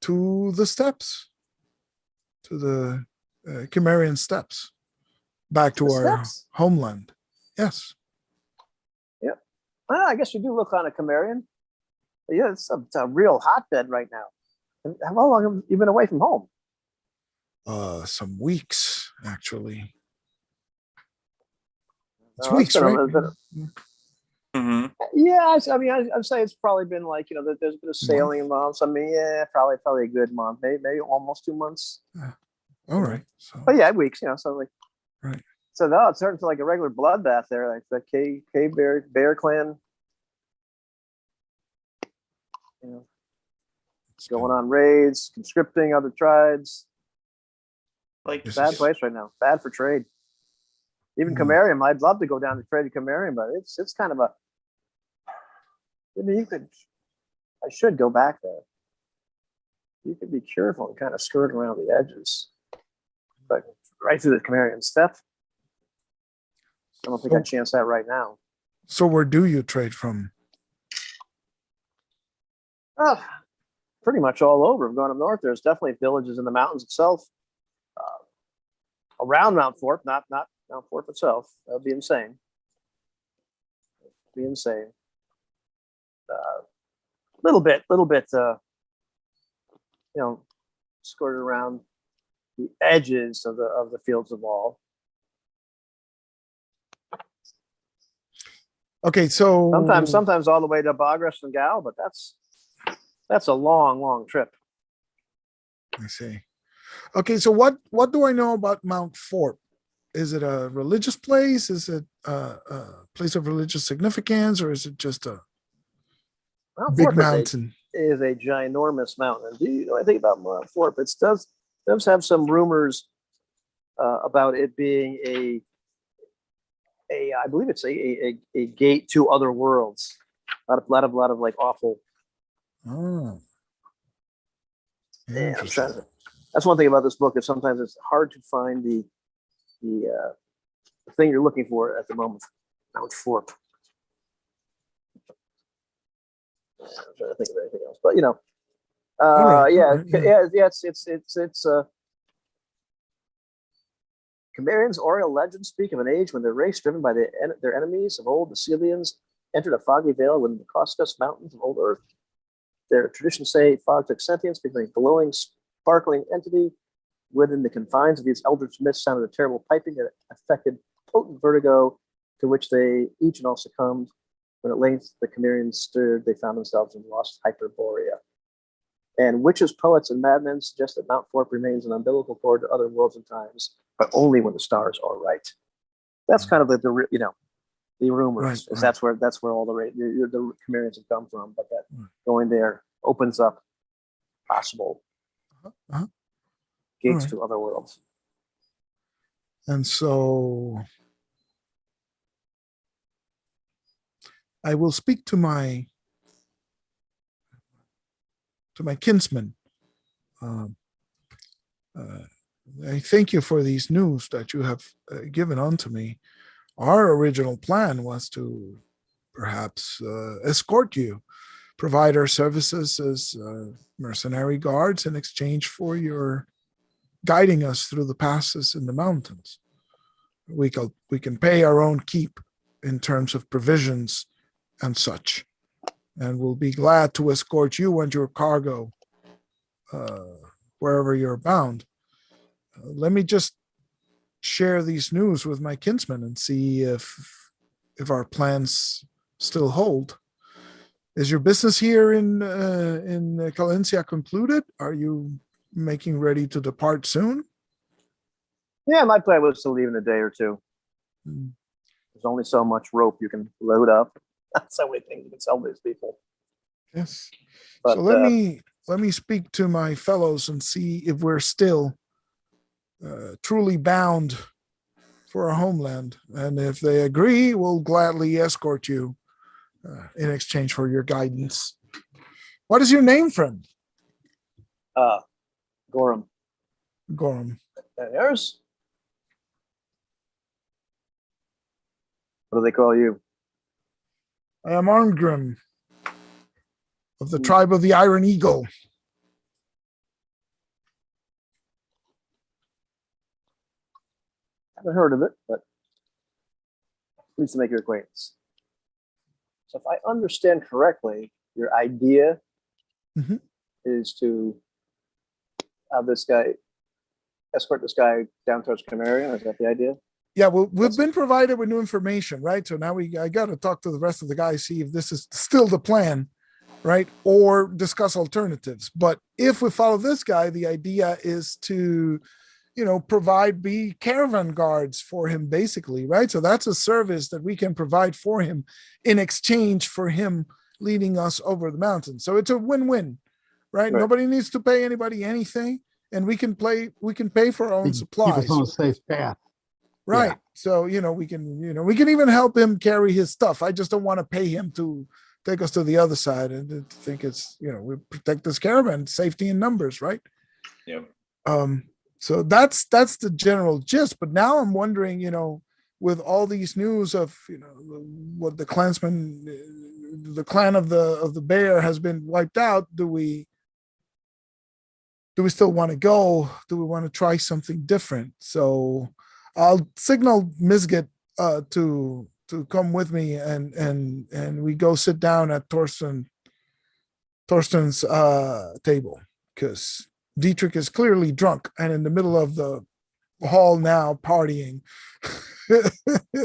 To the steppes, to the Cimmerian steppes, back to our homeland. Yes. Yep. Well, I guess you do look on a Cimmerian. Yeah, it's a real hotbed right now. How long have you been away from home? Some weeks, actually. It's weeks, right? Mhm. Yeah, I mean, I'd say it's probably been like, there's been a sailing Month. involved. I'd say it's probably been like, there's been a sailing involved. So I mean, yeah, probably a good month, maybe almost 2 months. All right. So But yeah, weeks, so like, right. so now it's turning to like a regular bloodbath there, like the K Bear Clan, It's going good. on raids, conscripting other tribes. Like This Bad is- place right now. Bad for trade. Even Camarium, I'd love to go down to trade to Camarium, but it's kind of a. I mean, I should go back there. You could be careful and kind of skirt around the edges, but right through the Camarium step. I don't think I'd chance that right now. So where do you trade from? Pretty much all over. I've gone up north. There's definitely villages in the mountains itself, around Mount Thorpe, not Mount Thorpe itself. That would be insane. Little bit, skirted around the edges of the fields of all. Okay, so Sometimes all the way to Bagras and Gal, but that's a long trip. I see. Okay, so what do I know about Mount Thorpe? Is it a religious place? Is it a place of religious significance, or is it just a Mount big Thorpe mountain? is a ginormous mountain. And do you know anything about Mount Thorpe? It does have some rumors about it being I believe it's a gate to other worlds. A lot of like awful. Oh, Yeah, interesting. that's one thing about this book is sometimes it's hard to find the thing you're looking for at the moment. Mount Thorpe. I'm trying to think of anything else, but it's Camarians' oral legends speak of an age when the race driven by their enemies of old, the Celians, entered a foggy vale within the Caucasus Mountains of old Earth. Their traditions say fog took sentience, becoming a glowing, sparkling entity. Within the confines of these eldritch myths sounded a terrible piping that affected potent vertigo, to which they each and all succumbed. When at length the Camarians stirred, they found themselves in lost Hyperborea. And witches, poets, and madmen suggest that Mount Thorpe remains an umbilical cord to other worlds and times, but only when the stars are right. That's kind of the rumors. Right. That's where all the Camarians have come from. But that going there opens up possible gates to other worlds. And so I will speak to my kinsman. I thank you for these news that you have given unto me. Our original plan was to perhaps escort you, provide our services as mercenary guards in exchange for your guiding us through the passes in the mountains. We can pay our own keep in terms of provisions and such, and we'll be glad to escort you and your cargo wherever you're bound. Let me just share these news with my kinsman and see if our plans still hold. Is your business here in Calencia concluded? Are you making ready to depart soon? Yeah, my plan was to leave in a day or two. There's only so much rope you can load up. So many things you can sell these people. Yes. But, so let me speak to my fellows and see if we're still truly bound for our homeland. And if they agree, we'll gladly escort you in exchange for your guidance. What is your name, friend? Gorham. Gorham. And yours? What do they call you? I am Arngrim of the tribe of the Iron Eagle. I haven't heard of it, but pleased to make your acquaintance. So if I understand correctly, your idea is to have this guy escort this guy down towards Camarion. Is that the idea? Yeah, well, we've been provided with new information, right? So now I got to talk to the rest of the guys, see if this is still the plan, right? Or discuss alternatives. But if we follow this guy, the idea is to, be caravan guards for him, basically, right? So that's a service that we can provide for him in exchange for him leading us over the mountain. So it's a win-win, right? Nobody needs to pay anybody anything, and we can pay for our own supplies. Keep us on a safe path. Right. Yeah. So, we can even help him carry his stuff. I just don't want to pay him to take us to the other side and to think it's, we protect this caravan, safety in numbers, right? Yep. So that's the general gist. But now I'm wondering, with all these news of, what the clansmen, the clan of the bear has been wiped out, do we still want to go? Do we want to try something different? So I'll signal Misget to come with me, and we go sit down at Thorsten's table, because Dietrich is clearly drunk and in the middle of the hall now partying.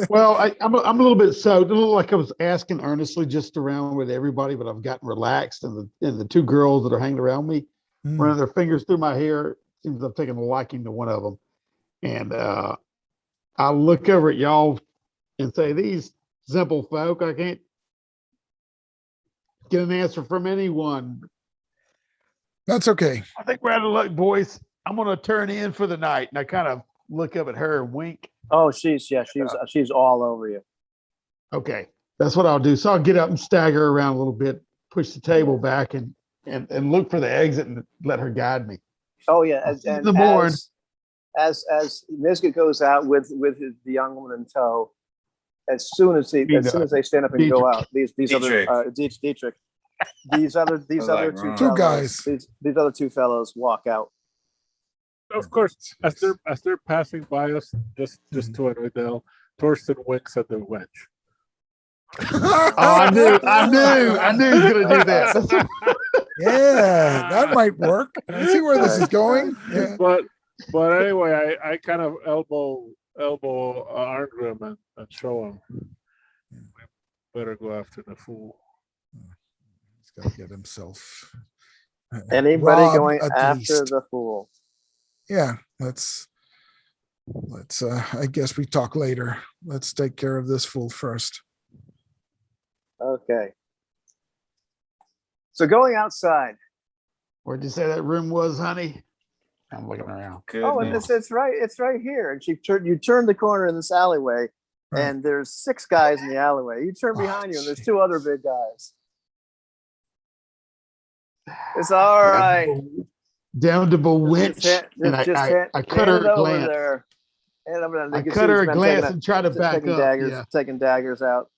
Well, I'm a little bit so. It looked like I was asking earnestly just around with everybody, but I've gotten relaxed, and the two girls that are hanging around me, running their fingers through my hair, seems I'm taking a liking to one of them, and I look over at y'all and say, "These simple folk, I can't get an answer from anyone." That's okay. I think we're out of luck, boys. I'm gonna turn in for the night, and I kind of look up at her and wink. Oh, she's all over you. Okay, that's what I'll do. So I'll get up and stagger around a little bit, push the table back, and look for the exit and let her guide me. Oh yeah, and the board. As Misket goes out with the young woman in tow, as soon as they stand up and go out, these Dietrich. other Dietrich, these other two guys, these other two fellows walk out. Of course, as they're passing by us, just to annoy Dell, Thorsten winks at the wench. Oh, I knew he was gonna do that. Yeah, that might work. I see where this is going. Yeah. But anyway, I kind of elbow Arngrim and show him. We better go after the fool. He's got to get himself. Anybody going after the fool? Yeah, let's I guess we talk later. Let's take care of this fool first. Okay. So going outside. Where'd you say that room was, honey? I'm looking around. Goodness. Oh, and it's right here. And you turn the corner in this alleyway, and there's 6 guys in the alleyway. You turn behind you, and there's 2 other big guys. It's all right. Down to bewitch, and I cut her a glance. I cut her a glance and try to back up. Taking daggers out.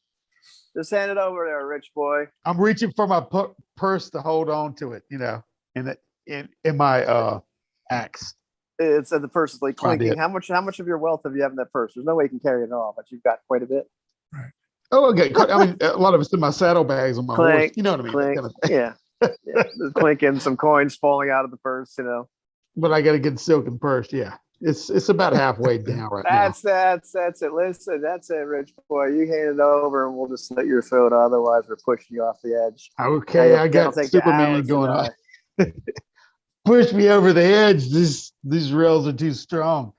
Just hand it over there, rich boy. I'm reaching for my purse to hold on to it, in my axe. It's the purse is like clinking. How much of your wealth have you have in that purse? There's no way you can carry it all, but you've got quite a bit. Right. Oh, okay. I mean, a lot of it's in my saddlebags on my horse. You know what I mean? Clink. Kind of yeah. There's clinking, some coins falling out of the purse, But I got a good silken purse. Yeah, it's about halfway down right now. That's it. Listen, that's it, rich boy. You hand it over, and we'll just slit your throat. Otherwise, we're pushing you off the edge. Okay, I got Superman going on. Push me over the edge. These rails are too strong.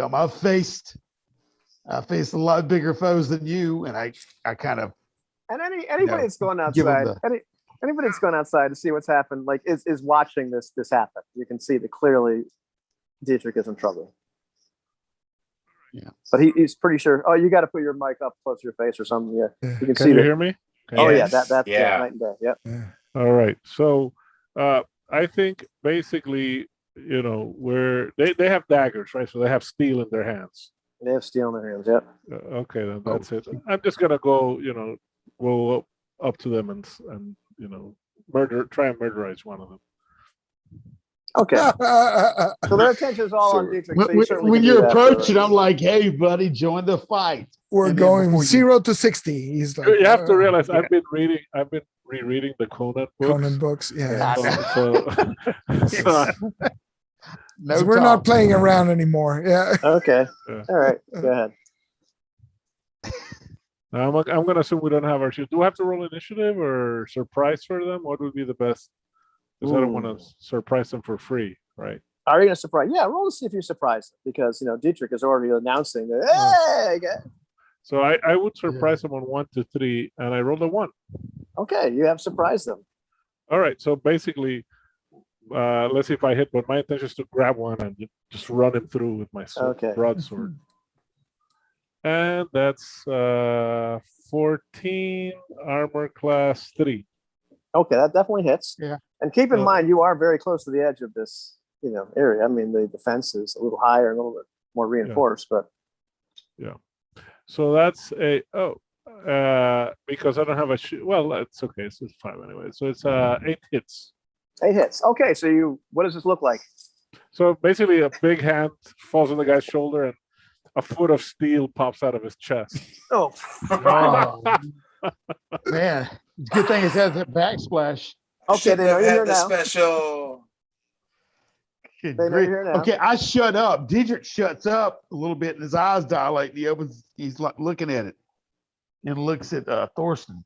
I faced a lot bigger foes than you, and I kind of. And anybody that's going outside, anybody that's going outside to see what's happened, like is watching this happen. You can see that clearly Dietrich is in trouble. Yeah, but he's pretty sure. Oh, you got to put your mic up close to your face or something. Yeah, you can see. You hear me? Oh yeah, that's night and day. Yep. Yeah. All right. So I think basically, where they have daggers, right? So they have steel in their hands. They have steel in their hands. Yep. Okay, then that's it. I'm just gonna go, go up to them and try and murderize one of them. Okay. So their attention is all on Dietrich. When you're approaching, I'm like, "Hey, buddy, join the fight." We're going 0 to 60. He's like, you have to realize I've been rereading the Conan books. Yeah. No, we're not talk. playing around anymore. Yeah. Okay. Yeah. All right. Go ahead. I'm going to assume we don't have our shoes. Do we have to roll initiative or surprise for them? What would be the best? Because I don't want to surprise them for free, right? Are you gonna surprise? Yeah, roll to see if you surprise them because Dietrich is already announcing that. Hey, So I would surprise them on 1 to 3, and I rolled a 1. okay, you have surprised them. All right. So basically, let's see if I hit. But my intention is to grab one and just run him through with my broadsword. And that's 14 armor class 3. Okay, that definitely hits. Yeah. And keep in mind, you are very close to the edge of this, area. I mean, the defense is a little higher, and a little bit more reinforced, but yeah. So that's because I don't have a well, that's okay. It's 5 anyway. So it's 8 hits. 8 hits. Okay, so what does this look like? So basically, a big hand falls on the guy's shoulder, and a foot of steel pops out of his chest. Oh, Man, good thing it has that backsplash. okay, they know you're here now. Special. Good They know grief. you're here now. Okay, I shut up. Dietrich shuts up a little bit, and his eyes dilate. And he's like looking at it, and looks at Thorsten,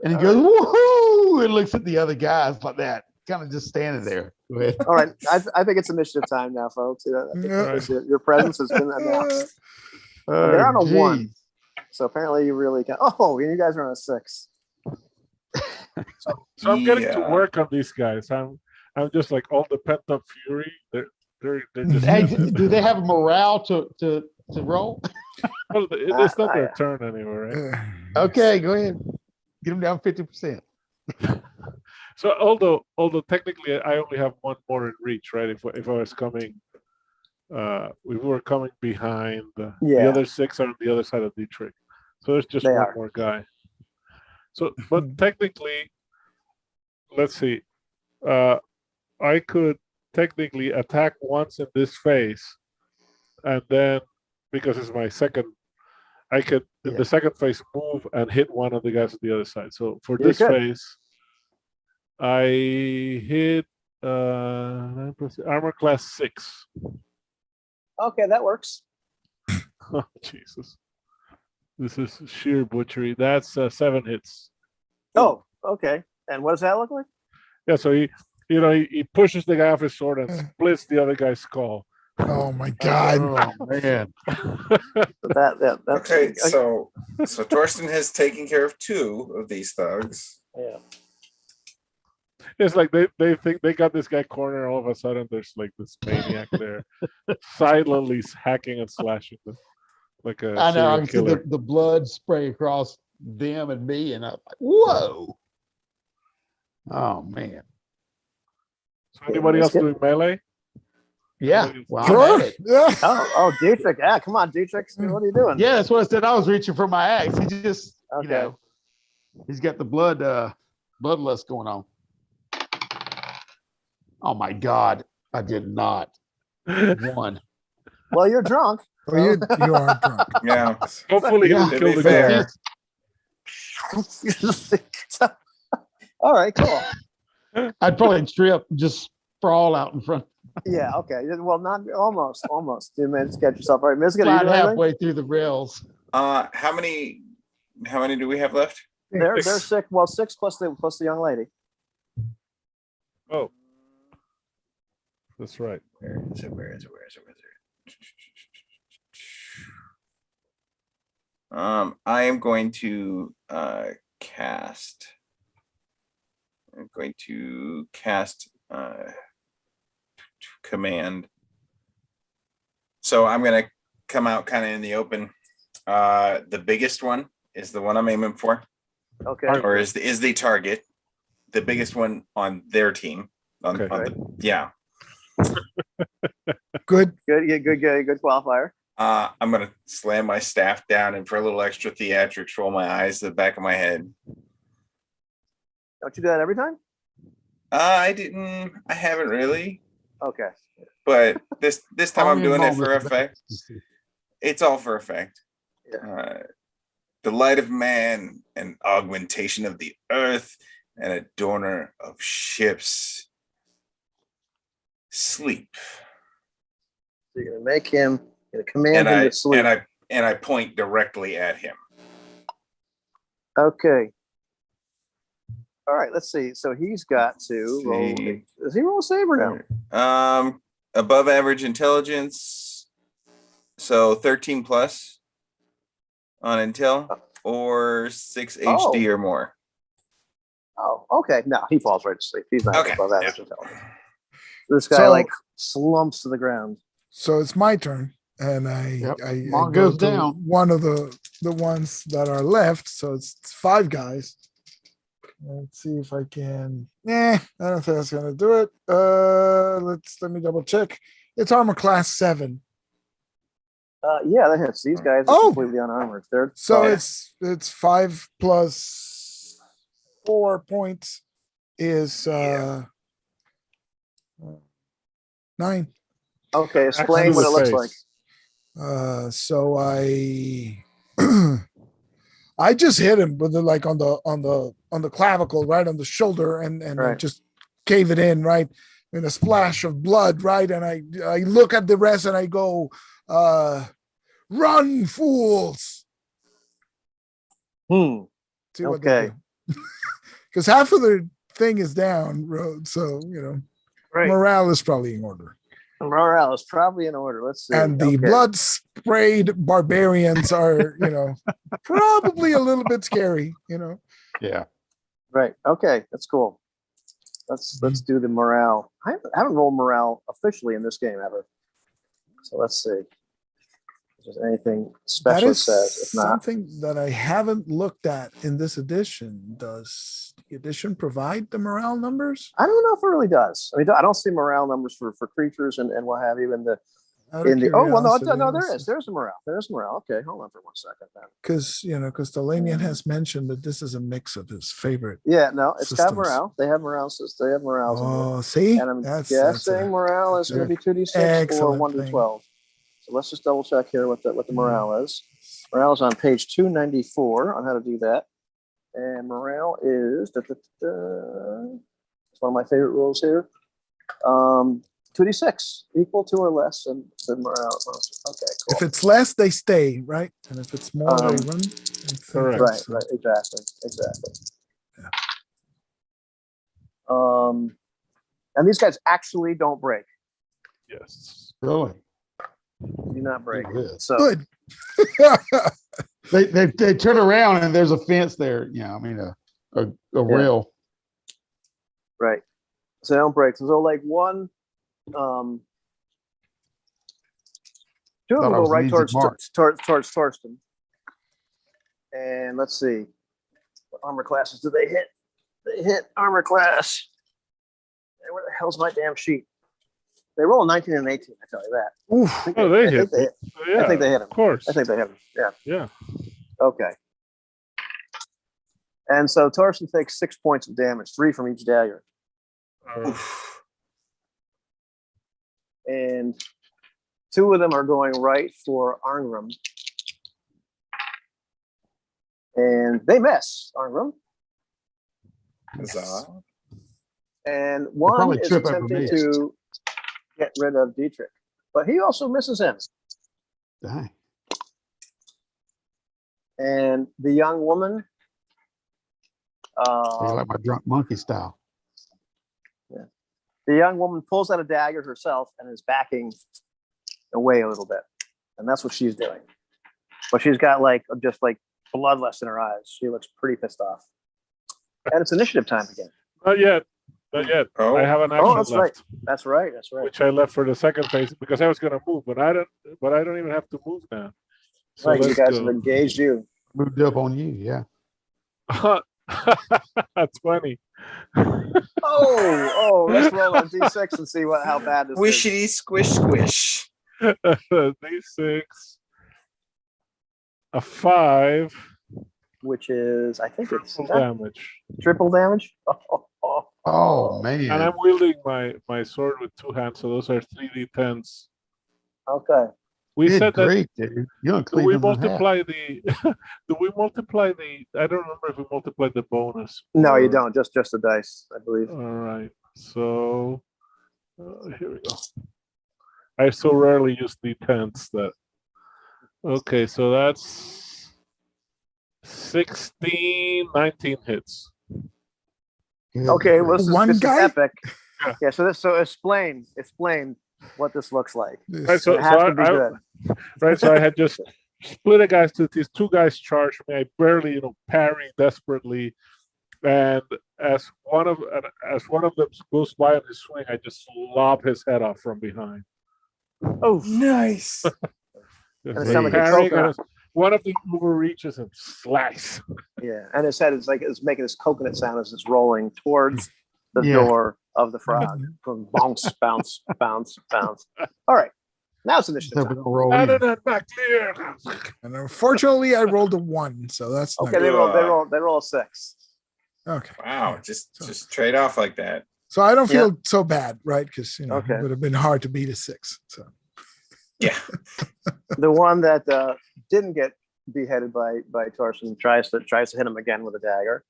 and he goes, "Woohoo!" and looks at the other guys like that, kind of just standing there. Go ahead. All right, I think it's initiative time now, folks. I think your presence has been announced. They're on a 1, so apparently you really can. Oh, and you guys are on a 6. So I'm getting to work on these guys. I'm just like all the pent up fury. They're just. Hey, do they have a morale to roll? Well, it's not their turn anyway, right? Okay, go ahead. Get them down 50%. So although technically I only have 1 more in reach, right? If I was coming, we were coming behind the other 6 are on the other side of Dietrich. So there's just one more guy. So, but technically, let's see. I could technically attack once in this phase, and then because it's my second, I could in the second phase move and hit one of the guys on the other side. So for this phase, I hit armor class 6. Okay, that works. Oh Jesus, this is sheer butchery. That's 7 hits. Oh, okay. And what does that look like? Yeah, so he pushes the guy off his sword and splits the other guy's skull. Oh my God! Oh man! Okay, so Thorsten has taken care of 2 of these thugs. Yeah. It's like they think they got this guy cornered. All of a sudden, there's like this maniac there, silently hacking and slashing them like a. I know. I can see the blood spray across them and me, and I'm like, "Whoa!" Oh man! So anybody else doing melee? Yeah. Well, Sure. Yeah. Oh, Dietrich. Yeah, come on, Dietrich. What are you doing? Yeah, that's what I said. I was reaching for my axe. He just, Okay. he's got the bloodlust going on. Oh my God, I did not. 1. Well, you're drunk. Well, you are drunk. Yeah. Hopefully, Yeah. he'll To kill be the guy. fair. All right, cool. I'd probably trip, just sprawl out in front, Yeah, okay. Well, not almost. 2 minutes to get yourself right. Miss, slide halfway through the rails. How many do we have left? They're 6. Well, 6 plus the young lady. Oh, that's right. Where is it? I am going to cast. I'm going to cast command. So I'm going to come out kind of in the open. The biggest one is the one I'm aiming for. Okay. Or is the target the biggest one on their team? Yeah. Good. Good qualifier. I'm gonna slam my staff down and for a little extra theatrics, roll my eyes to the back of my head. Don't you do that every time? I haven't really. Okay. But this time I'm doing it involved for with effect. It's all for effect. Yeah. The light of man, an augmentation of the earth, and adorner of ships. sleep. So you're gonna make him, you're gonna command him to sleep. And I point directly at him. Okay. All right, let's see. So he's got to roll. Does he roll a save or no? Above average intelligence. So 13 plus on intel or 6 HD or more. Oh, okay. No, he falls right to sleep. He's not above average intelligence. This guy So- slumps to the ground. So it's my turn, and I Mom go goes to down. one of the ones that are left. So it's 5 guys. Let's see if I can. I don't think that's gonna do it. Let me double check. It's armor class 7. Yeah, that hits. These guys are completely unarmored. So it's 5 plus 4 points is 9. Okay, explain what it looks like. So I I just hit him with on the clavicle, right on the shoulder, and I just cave it in, right, in a splash of blood, right, and I look at the rest and I go, run, fools. See what they do. Because half of the thing is down, so morale is probably in order. Morale is probably in order. Let's see. And the blood sprayed barbarians are, probably a little bit scary, Yeah. Right. Okay. That's cool. Let's do the morale. I haven't rolled morale officially in this game ever. So let's see. If there's anything special it says. If not, something that I haven't looked at in this edition. Does the edition provide the morale numbers? I don't know if it really does. I mean, I don't see morale numbers for creatures and what have you in the Out of no, there is. There's a morale. There's morale. Okay, hold on for 1 second then. Because Delanian has mentioned that this is a mix of his favorite. Yeah, no, it's got systems. morale. They have morale. They have morale. Oh, see, and I'm guessing morale is going to be 2d6 or 1 to 12. So let's just double check here what the morale is. Morale is on page 294 on how to do that. And morale is it's one of my favorite rules here. 2d6 equal to or less than morale. Okay, cool. If it's less, they stay, right? And if it's more, they run. Correct. Right, exactly. Yeah. And these guys actually don't break. Yes. Really? Do not break. Good. So Good. They turn around and there's a fence there. Yeah, I mean a rail. Right. So they don't break. So like one, two of them go right towards Torsten. And let's see, what armor classes do they hit? They hit armor class. And where the hell's my damn sheet? They roll 19 and 18. I tell you that. Oof. They hit. I think they hit him. Of course. I think they hit him. Yeah. Yeah. Okay. And so Torsten takes 6 points of damage, 3 from each dagger. And 2 of them are going right for Arngrim. And they miss Arngrim. Huzzah. And one is trip over attempting me. to get rid of Dietrich, but he also misses him. Dang. And the young woman, Like my drunk monkey style. the young woman pulls out a dagger herself and is backing away a little bit, and that's what she's doing. But she's got just bloodlust in her eyes. She looks pretty pissed off. And it's initiative time again. Not yet. Not yet. Oh. I have an action that's left, That's right. which I left for the second phase because I was going to move, but I don't even have to move now. So Right, you let's guys go. have engaged you. Moved up on you, yeah. That's funny. Oh, let's roll a d6 and see how bad this is. Squishity squish squish. D6. A 5. Which is, I think it's Full damage. triple damage. Oh man. And I'm wielding my sword with 2 hands, so those are 3d10s. Okay. We Good said that. grief, dude. You don't Do we cleave them in half. multiply the? Do we multiply the? I don't remember if we multiplied the bonus. No, you or- don't. Just the dice, I believe. All right. So Here we go. I so rarely use D10s that. Okay, so that's 16, 19 hits. Okay, well, this is epic. Yeah. Yeah. So explain what this looks like. Right, so It has to be good. Right, so I had just split a guys to these two guys charged me. I barely, parry desperately, and as one of them goes by on his swing, I just lob his head off from behind. Oh, Nice. And it sounded like a coconut. One of the overreaches and slice. Yeah, and his head is like it's making this coconut sound as it's rolling towards the door of the frog. From bounce, bounce, bounce, bounce. All right, now it's initiative time. Back clear. And unfortunately, I rolled a 1, so that's not Okay. They roll a 6. Okay. Wow, just trade off like that. So I don't feel so bad, right? Because it Okay. would have been hard to beat a 6. So Yeah. The one that didn't get beheaded by Torsen tries to hit him again with a dagger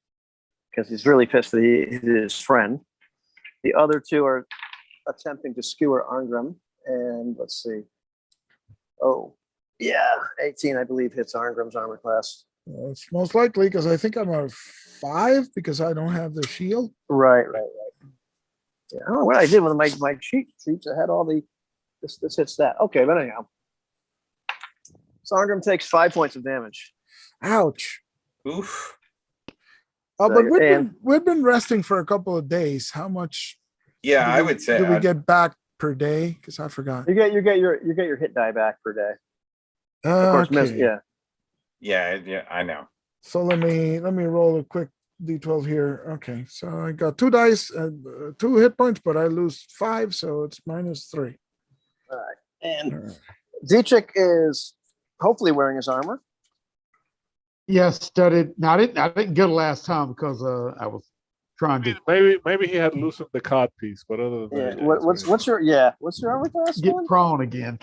because he's really pissed that he hit his friend. The other two are attempting to skewer Arngrim, and let's see. Oh, yeah, 18 I believe hits Arngrim's armor class. it's most likely because I think I'm a 5 because I don't have the shield. Right. Yeah, I don't know what I did with my sheets. I had all the this hits that. Okay, but anyhow. So Arngrim takes 5 points of damage. Ouch. Oof. Oh, but we've been resting for a couple of days. How much? Yeah, I would say. Do we get back per day? Because I forgot. You get your hit die back per day. Of course, Okay. Yeah, I know. So let me roll a quick D12 here. Okay, so I got 2 dice, 2 hit points, but I lose 5, so it's -3. All right, and Dietrich is hopefully wearing his armor. Yes, studied. Now I didn't go last time because I was trying to Maybe he had loosened the cod piece, but other than that, What's your armor class? get prone again.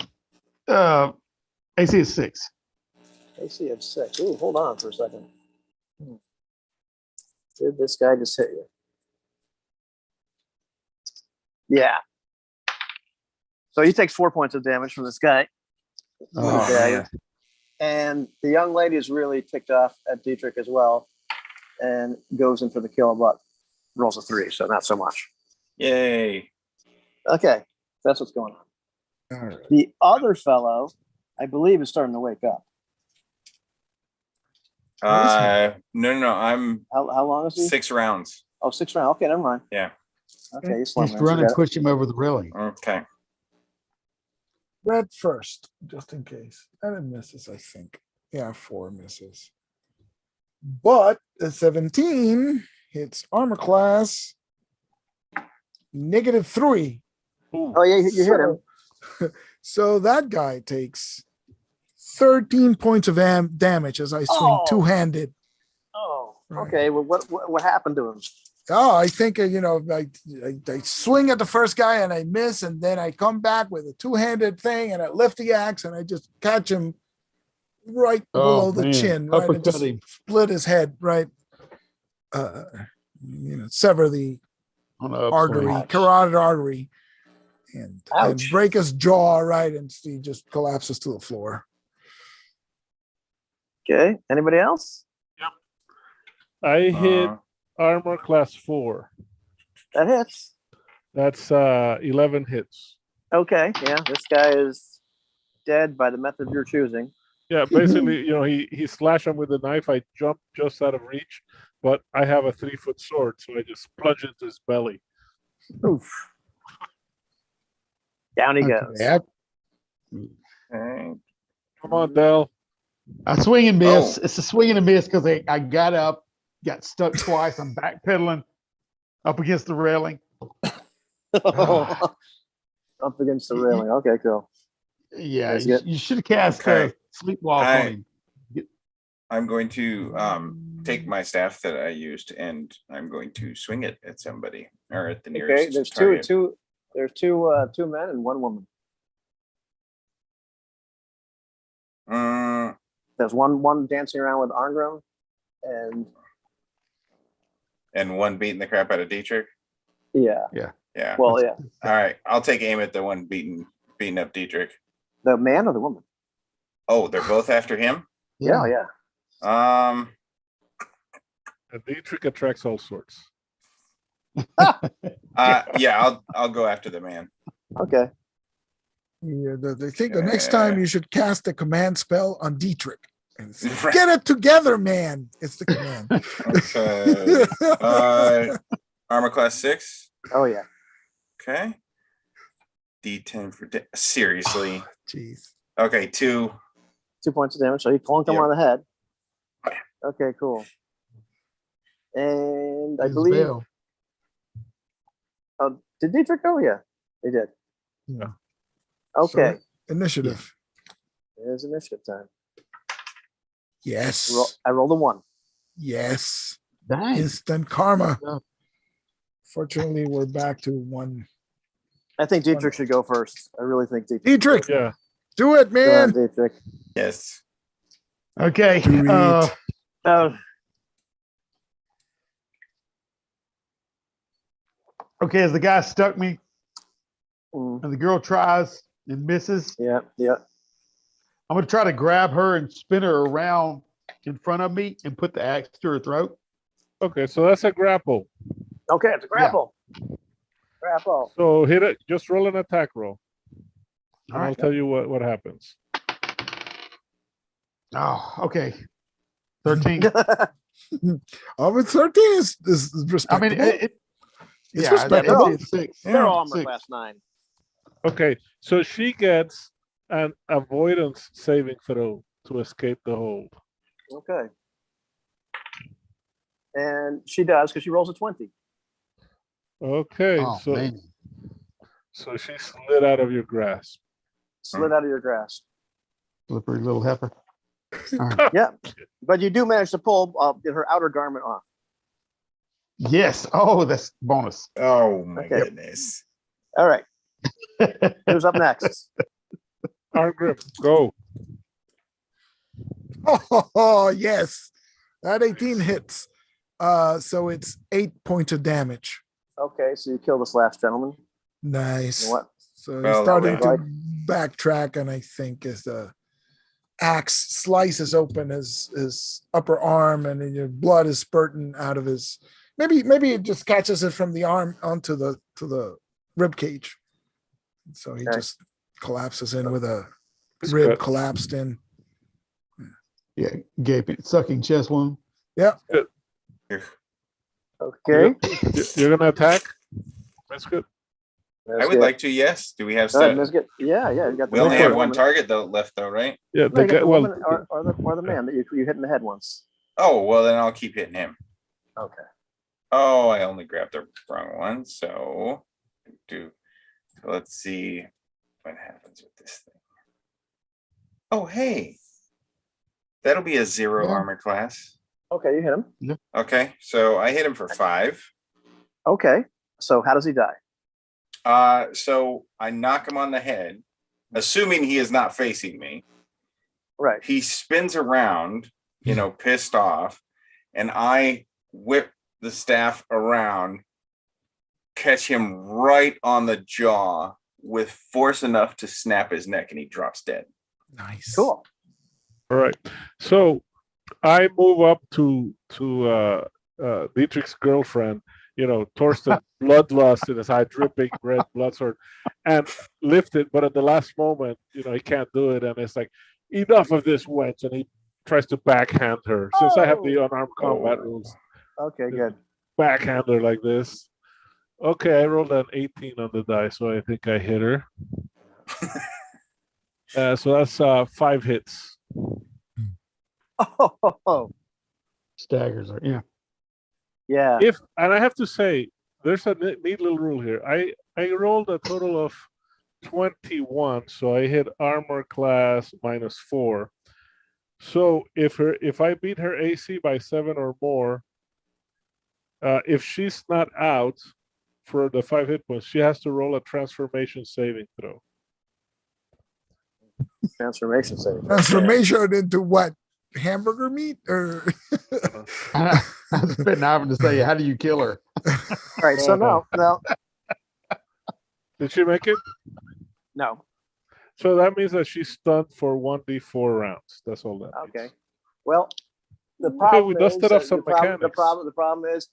AC is 6. AC of 6. Ooh, hold on for a second. Did this guy just hit you? Yeah. So he takes 4 points of damage from this guy. Oh, and the young lady is really ticked off at Dietrich as well and goes in for the kill, but rolls a 3, so not so much. Yay. Okay, that's what's going on. All right. The other fellow, I believe, is starting to wake up. No. I'm How long is he? 6 rounds. Oh, 6 rounds. Okay, never mind. Yeah. Okay, he's just run and push him over the railing. Okay. Red first, just in case. And it misses, I think. Yeah, 4 misses. But the 17 hits armor class -3. Oh, yeah, you hit him. So that guy takes 13 points of damage as I swing two-handed. Oh, Right. okay. Well, what happened to him? Oh, I think, I swing at the first guy and I miss, and then I come back with a two-handed thing and I lift the axe and I just catch him right below the chin, right? And just split his head, right? Sever the artery, carotid artery, and break his jaw, right? And he just collapses to the floor. Okay. Anybody else? Yep. I hit armor class 4. That hits. That's 11 hits. Okay. Yeah, this guy is dead by the method you're choosing. Yeah, basically, he slashed him with a knife. I jumped just out of reach, but I have a 3-foot sword, so I just plunge into his belly. Oof. Down he goes. Come on, Dell. I swing and miss. It's a swing and a miss because I got up, got stuck twice. I'm backpedaling up against the railing. Up against the railing. Okay, cool. Yeah, you should have cast Sleepwalk on him. I'm going to take my staff that I used and I'm going to swing it at somebody or at the nearest. Okay, there's target. There's two men and one woman. There's one dancing around with Arngrim and one beating the crap out of Dietrich. Yeah. Yeah. Well, yeah. All right. I'll take aim at the one beating up Dietrich. The man or the woman? Oh, they're both after him? Yeah, yeah. And Dietrich attracts all sorts. Yeah, I'll go after the man. Okay. Yeah, they think the next time you should cast a command spell on Dietrich. And say, get it together, man. It's the command. Okay. Armor class 6. Oh yeah. Okay. D10 for seriously. Jeez. Okay, 2. 2 points of damage. So you clunk him on the head. Okay, cool. And I believe. Oh, did Dietrich go? Yeah, they did. Yeah. Okay. So, initiative. It is initiative time. Yes. I rolled a 1. Yes. Nice. Instant karma. Yeah. Fortunately, we're back to 1. I think Dietrich should go first. I really think Dietrich. Dietrich, Yeah. do it, Go ahead, man. Dietrich. Yes. Okay. Do it. Okay, as the guy stuck me Mm, and the girl tries and misses, yeah, yeah. I'm going to try to grab her and spin her around in front of me and put the axe to her throat. Okay, so that's a grapple. Okay, it's a grapple. Grapple. So hit it. Just roll an attack roll. And All I'll right. tell you what happens. Oh, okay. 13. Oh, but 13 is I respectable. mean, it's It's yeah, respectable. It's 6. They're all armor 6. class 9. Okay, so she gets an avoidance saving throw to escape the hold. Okay. And she does because she rolls a 20. Okay, Oh, man. so she slid out of your grasp. Slid out of your grasp. Slippery little heifer. All right. Yeah. But you do manage to pull her outer garment off. Yes. Oh, that's bonus. Oh my Okay. goodness. All right. Who's up next? Arm grip, go. Oh, yes. That 18 hits. So it's 8 points of damage. Okay, so you kill this last gentleman. Nice. You know what? So he's Well starting done. to backtrack, and I think as the axe slices open his upper arm, and then your blood is spurting out of his. Maybe it just catches it from the arm onto the rib cage. So he Okay. just collapses in with a It's rib good. collapsed in. Yeah, gaping, sucking chest wound. Okay. You're gonna attack? That's good. I would like to, yes. Do we have Go ahead, set? Miss Yeah, yeah. You got the We only man, have the one woman. target left though, right? Yeah, No, you got the well, woman or the man that you hit in the head once. Oh, well then I'll keep hitting him. Okay. Oh, I only grabbed the wrong one. So let's see what happens with this thing. Oh, hey. That'll be a 0 Yeah. armor class. Okay, you hit him. Okay, so I hit him for 5. Okay. So how does he die? So I knock him on the head, assuming he is not facing me. Right. He spins around, pissed off, and I whip the staff around, catch him right on the jaw with force enough to snap his neck, and he drops dead. Nice. Cool. all right. So I move up to Dietrich's girlfriend, Torsten, bloodlust in his eye, dripping red blood sword, and lift it. But at the last moment, he can't do it. And it's like, enough of this wench. And he tries to backhand her. Since I have the unarmed combat rules, Okay, good. backhand her like this. Okay, I rolled an 18 on the die, so I think I hit her. So that's 5 hits. Oh, Staggers her. Yeah. yeah. And I have to say, there's a neat little rule here. I rolled a total of 21, so I hit armor class -4. So if I beat her AC by 7 or more, if she's not out for the 5 hit points, she has to roll a transformation saving throw. Transformation saving. Transformation into what? Hamburger meat or I was spitting having to say, how do you kill her? All right. So now Did she make it? No. So that means that she's stunned for 1d4 rounds. That's all that Okay. means. Well, the Okay, problem we is dusted off some the problem mechanics. is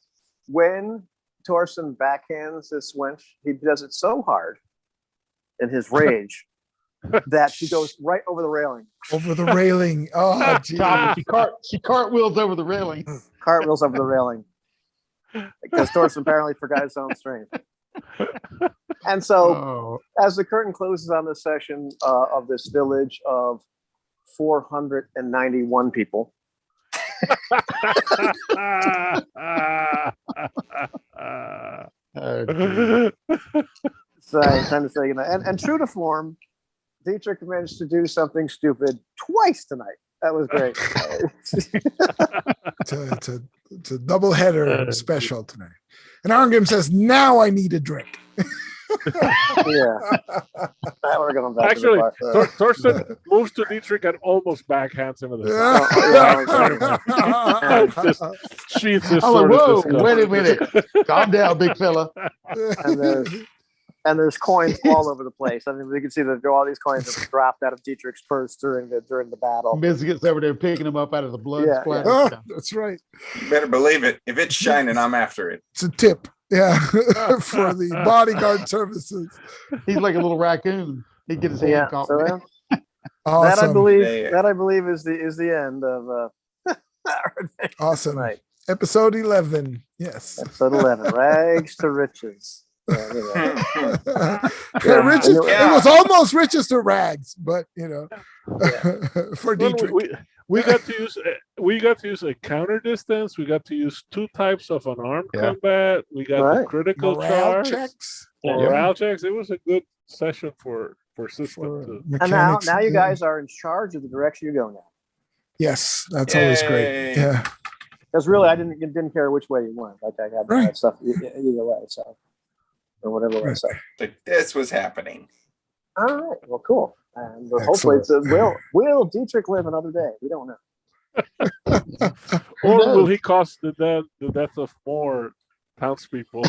when Torsten backhands this wench, he does it so hard in his rage that she goes right over the railing. Over the railing. Oh, gee. Tom, she cartwheels over the railing. Cartwheels over the railing. Because Torsten apparently forgot his own strength. And so, as the curtain closes on this session of this village of 491 people, so time to say goodnight. And true to form, Dietrich managed to do something stupid twice tonight. That was great. It's a double header special tonight. And Arngrim says, now I need a drink. Yeah. Now we're going back Actually, to the bar. Torsten moves to Dietrich and almost backhands him in the side. Just sheaths his I'm like, sword at whoa, this guy. wait a minute. Calm down, big fella. And there's coins all over the place. I mean, we can see that all these coins have dropped out of Dietrich's purse during the battle. Miz gets over there picking them up out of the blood Yeah, splatter. Oh, that's right. You better believe it. If it's shining, I'm after it. It's a tip. Yeah. For the bodyguard services. He's like a little raccoon. He get his hand Yeah. caught. So with it. Awesome. that I believe is the end of Awesome. tonight. Episode 11. Yes. Episode 11, Rags to Riches. Yeah, you know. Riches, Yeah. It was almost riches to rags, but for Well, Dietrich. we got to use a counter distance. We got to use 2 types of unarmed combat. We got the critical Morale charge, checks. morale checks. It was a good session for system too. And now you guys are in charge of the direction you go now. Yes, that's always great. Yay. Yeah. Because really, I didn't care which way you went. Like I had Right. stuff either way. So or whatever way. So. Like this was happening. All right. Well, cool. And hopefully, will Dietrich live another day? We don't know. Or will he cause the death of more townspeople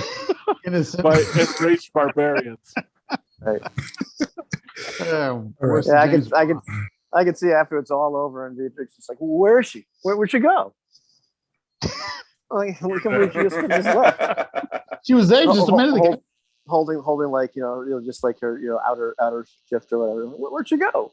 Innocent. by enraged barbarians? Right. Worse Yeah, than James I could see after it's all over, and Dietrich's just like, "Where is she? Where'd she go?" Like, we just left. She was there just a minute ago. Holding like just like her outer shift or whatever. Where'd she go?